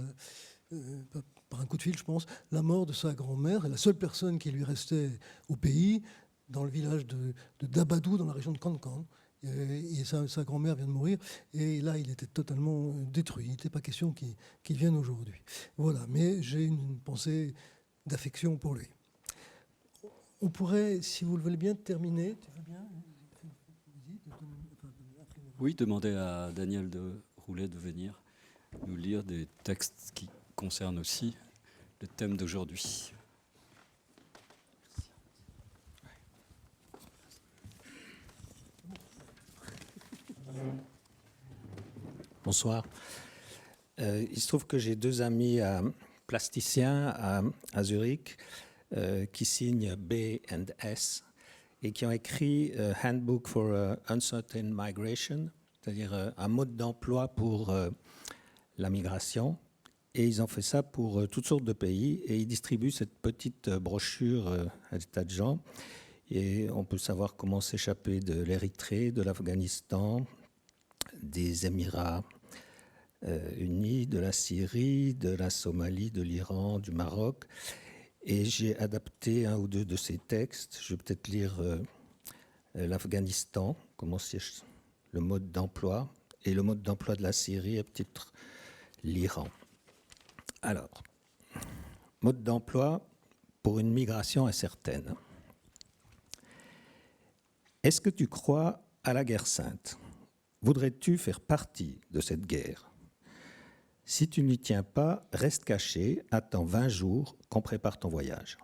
un coup de fil, je pense, la mort de sa grand-mère, la seule personne qui lui restait au pays, dans le village de Dabadou, dans la région de Kankan. Et sa grand-mère vient de mourir. Et là, il était totalement détruit. Il n'était pas question qu'il vienne aujourd'hui. Voilà, mais j'ai une pensée d'affection pour lui. On pourrait, si vous le voulez bien, terminer. Tu veux bien ? Oui, demander à Daniel de Roulet de venir nous lire des textes qui concernent aussi le thème d'aujourd'hui. Bonsoir. Il se trouve que j'ai 2 amis plasticiens à Zurich qui signent B&S et qui ont écrit Handbook for Uncertain Migration, c'est-à-dire un mode d'emploi pour la migration. Et ils ont fait ça pour toutes sortes de pays et ils distribuent cette petite brochure à des tas de gens. Et on peut savoir comment s'échapper de l'Érythrée, de l'Afghanistan, des Émirats unis, de la Syrie, de la Somalie, de l'Iran, du Maroc. Et j'ai adapté un ou deux de ces textes. Je vais peut-être lire l'Afghanistan, comment c'est le mode d'emploi, et le mode d'emploi de la Syrie, et peut-être l'Iran. Alors, mode d'emploi pour une migration incertaine. Est-ce que tu crois à la guerre sainte? Voudrais-tu faire partie de cette guerre? Si tu n'y tiens pas, reste caché, attends 20 jours qu'on prépare ton voyage.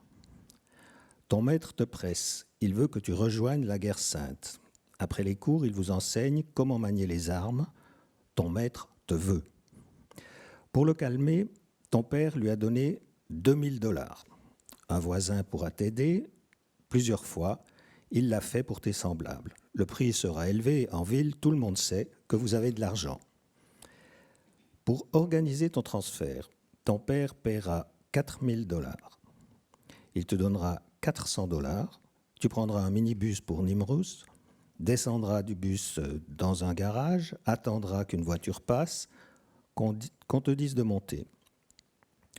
Ton maître te presse, il veut que tu rejoignes la guerre sainte. Après les cours, il vous enseigne comment manier les armes. Ton maître te veut. Pour le calmer, ton père lui a donné 2000 $. Un voisin pourra t'aider. Plusieurs fois, il l'a fait pour tes semblables. Le prix sera élevé. En ville, tout le monde sait que vous avez de l'argent. Pour organiser ton transfert, ton père paiera 4000 $. Il te donnera 400 $. Tu prendras un minibus pour Nimrous, descendras du bus dans un garage, attendras qu'une voiture passe, qu'on te dise de monter.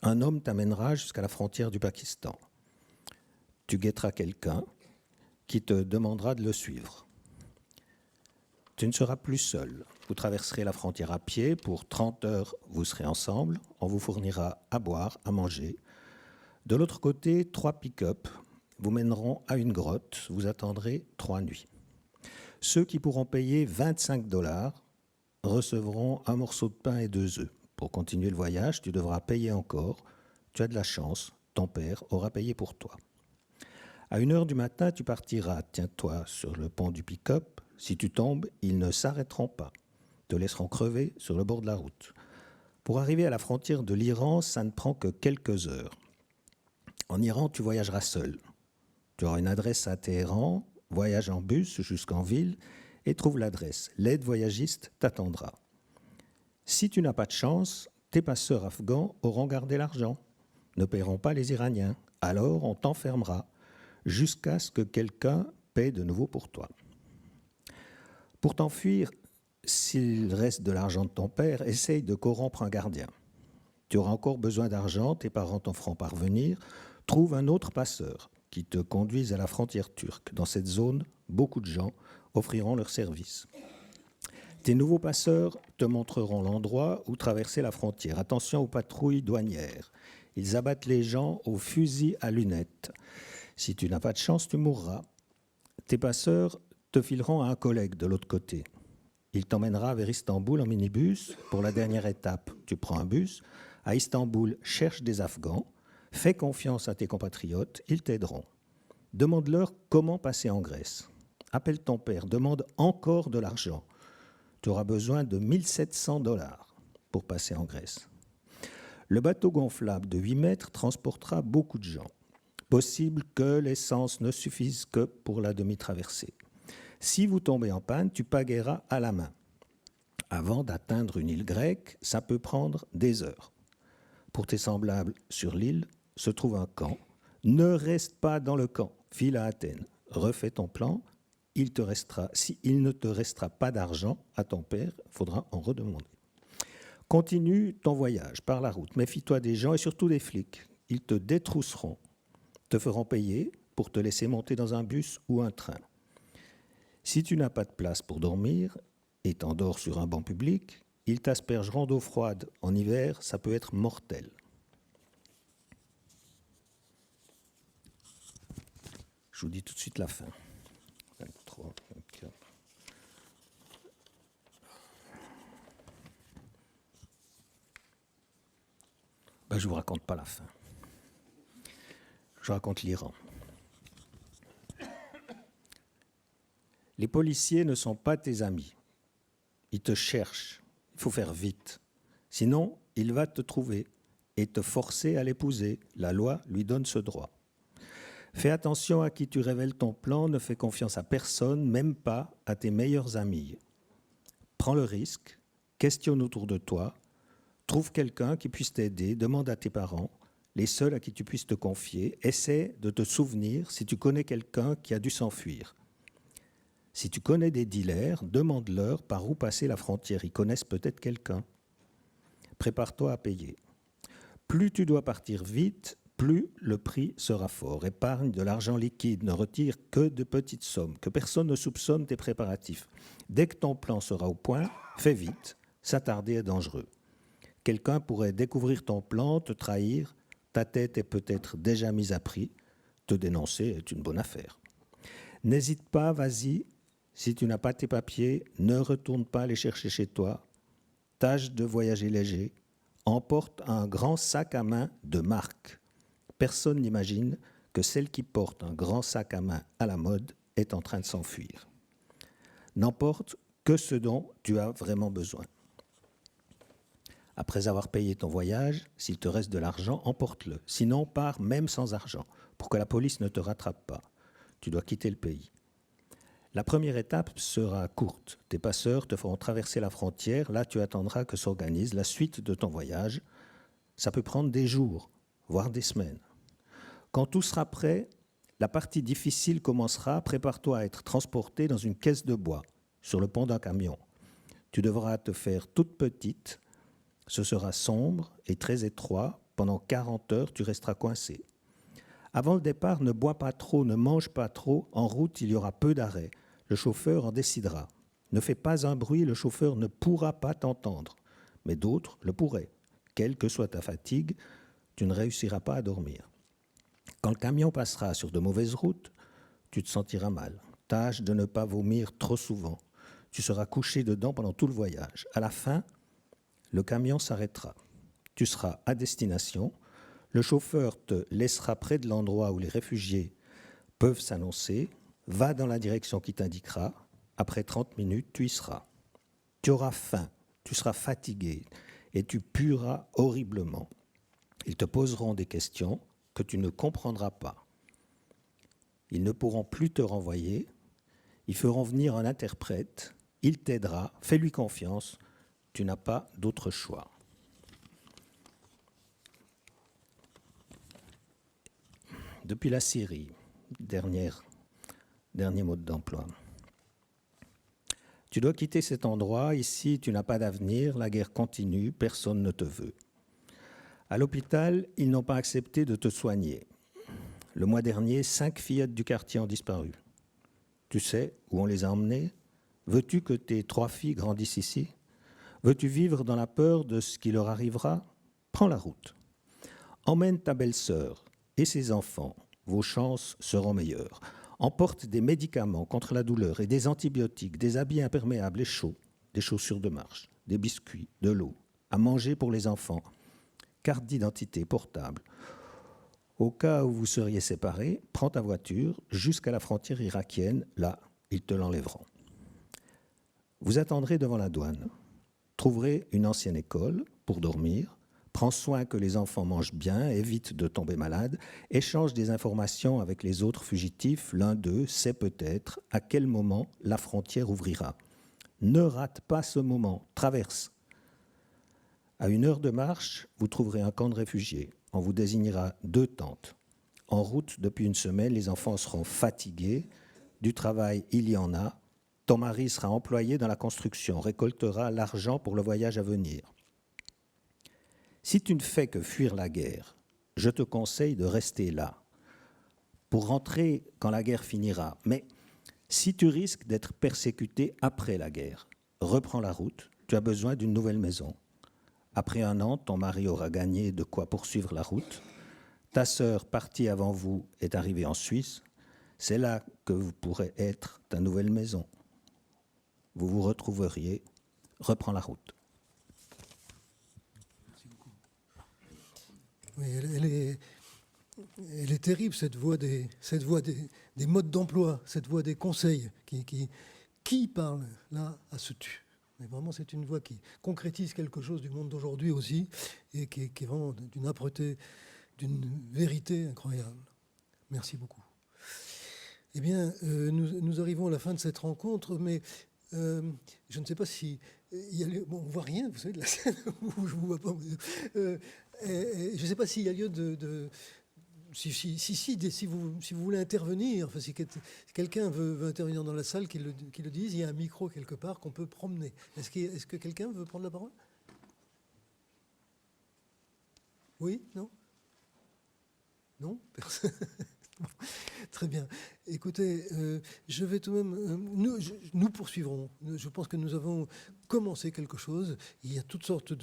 Un homme t'amènera jusqu'à la frontière du Pakistan. Tu guetteras quelqu'un qui te demandera de le suivre. Tu ne seras plus seul. Vous traverserez la frontière à pied. Pour 30 heures, vous serez ensemble. On vous fournira à boire, à manger. De l'autre côté, 3 pick-up vous mèneront à une grotte. Vous attendrez 3 nuits. Ceux qui pourront payer 25 $ recevront un morceau de pain et 2 œufs. Pour continuer le voyage, tu devras payer encore. Tu as de la chance. Ton père aura payé pour toi. À 1h du matin, tu partiras. Tiens-toi sur le pont du pick-up. Si tu tombes, ils ne s'arrêteront pas. Te laisseront crever sur le bord de la route. Pour arriver à la frontière de l'Iran, ça ne prend que quelques heures. En Iran, tu voyageras seul. Tu auras une adresse à Téhéran, voyage en bus jusqu'en ville et trouve l'adresse. L'aide voyagiste t'attendra. Si tu n'as pas de chance, tes passeurs afghans auront gardé l'argent, ne paieront pas les Iraniens. Alors on t'enfermera jusqu'à ce que quelqu'un paie de nouveau pour toi. Pour t'enfuir, s'il reste de l'argent de ton père, essaye de corrompre un gardien. Tu auras encore besoin d'argent, tes parents t'en feront parvenir. Trouve un autre passeur qui te conduise à la frontière turque. Dans cette zone, beaucoup de gens offriront leurs services. Tes nouveaux passeurs te montreront l'endroit où traverser la frontière. Attention aux patrouilles douanières. Ils abattent les gens au fusil à lunettes. Si tu n'as pas de chance, tu mourras. Tes passeurs te fileront à un collègue de l'autre côté. Il t'emmènera vers Istanbul en minibus. Pour la dernière étape, tu prends un bus. À Istanbul, cherche des Afghans. Fais confiance à tes compatriotes, ils t'aideront. Demande-leur comment passer en Grèce. Appelle ton père, demande encore de l'argent. Tu auras besoin de 1700 $ pour passer en Grèce. Le bateau gonflable de 8 mètres transportera beaucoup de gens. Possible que l'essence ne suffise que pour la demi-traversée. Si vous tombez en panne, tu pagaieras à la main. Avant d'atteindre une île grecque, ça peut prendre des heures. Pour tes semblables sur l'île se trouve un camp. Ne reste pas dans le camp, file à Athènes. Refais ton plan. S'il ne te restera pas d'argent à ton père, il faudra en redemander. Continue ton voyage par la route. Méfie-toi des gens et surtout des flics. Ils te détrousseront, te feront payer pour te laisser monter dans un bus ou un train. Si tu n'as pas de place pour dormir et t'endors sur un banc public, ils t'aspergeront d'eau froide. En hiver, ça peut être mortel. Je vous dis tout de suite la fin. 23, 24. Je ne vous raconte pas la fin. Je raconte l'Iran. Les policiers ne sont pas tes amis. Ils te cherchent. Il faut faire vite. Sinon, il va te trouver et te forcer à l'épouser. La loi lui donne ce droit. Fais attention à qui tu révèles ton plan. Ne fais confiance à personne, même pas à tes meilleurs amis. Prends le risque. Questionne autour de toi. Trouve quelqu'un qui puisse t'aider. Demande à tes parents. les seuls à qui tu puisses te confier. Essaie de te souvenir si tu connais quelqu'un qui a dû s'enfuir. Si tu connais des dealers, demande-leur par où passer la frontière. Ils connaissent peut-être quelqu'un. Prépare-toi à payer. Plus tu dois partir vite, plus le prix sera fort. Épargne de l'argent liquide, ne retire que de petites sommes, que personne ne soupçonne tes préparatifs. Dès que ton plan sera au point, fais vite, s'attarder est dangereux. Quelqu'un pourrait découvrir ton plan, te trahir, ta tête est peut-être déjà mise à prix, te dénoncer est une bonne affaire. N'hésite pas, vas-y, si tu n'as pas tes papiers, ne retourne pas les chercher chez toi, tâche de voyager léger, emporte un grand sac à main de marque. Personne n'imagine que celle qui porte un grand sac à main à la mode est en train de s'enfuir. N'emporte que ce dont tu as vraiment besoin. Après avoir payé ton voyage, s'il te reste de l'argent, emporte-le. Sinon, pars même sans argent, pour que la police ne te rattrape pas. Tu dois quitter le pays. La première étape sera courte. Tes passeurs te feront traverser la frontière. Là, tu attendras que s'organise la suite de ton voyage. Ça peut prendre des jours, voire des semaines. Quand tout sera prêt, la partie difficile commencera. Prépare-toi à être transporté dans une caisse de bois, sur le pont d'un camion. Tu devras te faire toute petite. Ce sera sombre et très étroit. Pendant 40 heures, tu resteras coincé. Avant le départ, ne bois pas trop, ne mange pas trop. En route, il y aura peu d'arrêts. Le chauffeur en décidera. Ne fais pas un bruit, le chauffeur ne pourra pas t'entendre. Mais d'autres le pourraient. Quelle que soit ta fatigue, tu ne réussiras pas à dormir. Quand le camion passera sur de mauvaises routes, tu te sentiras mal. Tâche de ne pas vomir trop souvent. Tu seras couché dedans pendant tout le voyage. À la fin, le camion s'arrêtera. Tu seras à destination. Le chauffeur te laissera près de l'endroit où les réfugiés peuvent s'annoncer. Va dans la direction qui t'indiquera. Après 30 minutes, tu y seras. Tu auras faim, tu seras fatigué et tu pueras horriblement. Ils te poseront des questions que tu ne comprendras pas. Ils ne pourront plus te renvoyer. Ils feront venir un interprète. Il t'aidera. Fais-lui confiance. Tu n'as pas d'autre choix. Depuis la Syrie, dernier mode d'emploi. Tu dois quitter cet endroit. Ici, tu n'as pas d'avenir. La guerre continue. Personne ne te veut. À l'hôpital, ils n'ont pas accepté de te soigner. Le mois dernier, 5 fillettes du quartier ont disparu. Tu sais où on les a emmenées? Veux-tu que tes 3 filles grandissent ici? Veux-tu vivre dans la peur de ce qui leur arrivera? Prends la route. Emmène ta belle-sœur et ses enfants. Vos chances seront meilleures. Emporte des médicaments contre la douleur et des antibiotiques, des habits imperméables et chauds, des chaussures de marche, des biscuits, de l'eau, à manger pour les enfants, carte d'identité portable. Au cas où vous seriez séparés, prends ta voiture jusqu'à la frontière irakienne. Là, ils te l'enlèveront. Vous attendrez devant la douane. Trouverez une ancienne école pour dormir. Prends soin que les enfants mangent bien, évite de tomber malade, échange des informations avec les autres fugitifs. L'un d'eux sait peut-être à quel moment la frontière ouvrira. Ne rate pas ce moment, traverse. À 1 heure de marche, vous trouverez un camp de réfugiés. On vous désignera 2 tentes. En route depuis 1 semaine, les enfants seront fatigués. Du travail, il y en a. Ton mari sera employé dans la construction, récoltera l'argent pour le voyage à venir. Si tu ne fais que fuir la guerre, je te conseille de rester là, pour rentrer quand la guerre finira. Mais si tu risques d'être persécuté après la guerre, reprends la route, tu as besoin d'une nouvelle maison. Après 1 an, ton mari aura gagné de quoi poursuivre la route. Ta sœur, partie avant vous, est arrivée en Suisse. C'est là que vous pourrez être ta nouvelle maison. Vous vous retrouveriez, reprends la route. Oui, elle est terrible, cette voie des modes d'emploi, cette voie des conseils qui parle là à ce tu. Mais vraiment, c'est une voie qui concrétise quelque chose du monde d'aujourd'hui aussi et qui est vraiment d'une âpreté, d'une vérité incroyable. Merci beaucoup. Eh bien, nous arrivons à la fin de cette rencontre, mais je ne sais pas si... on ne voit rien, vous savez, de la scène où je ne vous vois pas. je ne sais pas s'il y a lieu si vous voulez intervenir, enfin, si quelqu'un veut intervenir dans la salle, qu'il le dise. Il y a un micro quelque part qu'on peut promener. Est-ce que quelqu'un veut prendre la parole? Oui? Non? Non? Personne. Très bien. Écoutez, je vais tout de même... Nous poursuivrons. Je pense que nous avons commencé quelque chose. Il y a toutes sortes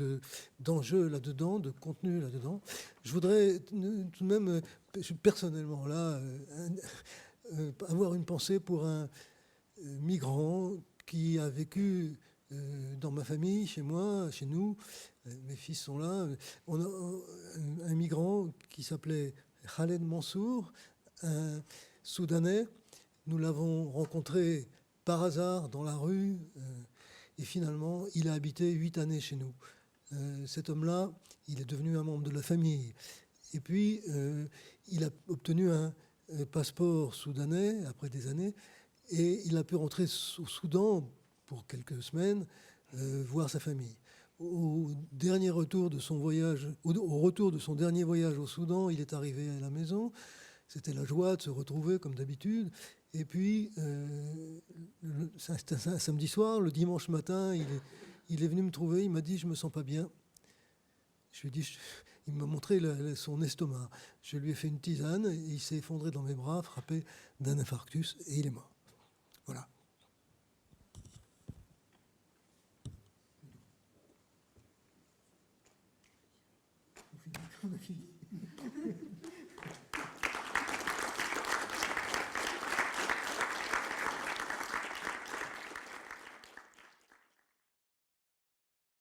d'enjeux là-dedans, de contenus là-dedans. Je voudrais tout de même, personnellement, là, avoir une pensée pour un migrant qui a vécu dans ma famille, chez moi, chez nous. Mes fils sont là. On a un migrant qui s'appelait Khaled Mansour, un Soudanais. Nous l'avons rencontré par hasard dans la rue et finalement, il a habité 8 années chez nous. Cet homme-là, il est devenu un membre de la famille. Et puis, il a obtenu un passeport soudanais après des années et il a pu rentrer au Soudan pour quelques semaines, voir sa famille. Au retour de son dernier voyage au Soudan, il est arrivé à la maison. C'était la joie de se retrouver comme d'habitude. Et puis, c'était un samedi soir, le dimanche matin, il est venu me trouver. Il m'a dit, je me sens pas bien. Je lui ai dit, il m'a montré son estomac. Je lui ai fait une tisane et il s'est effondré dans mes bras, frappé d'un infarctus, et il est mort. Voilà. On a fini.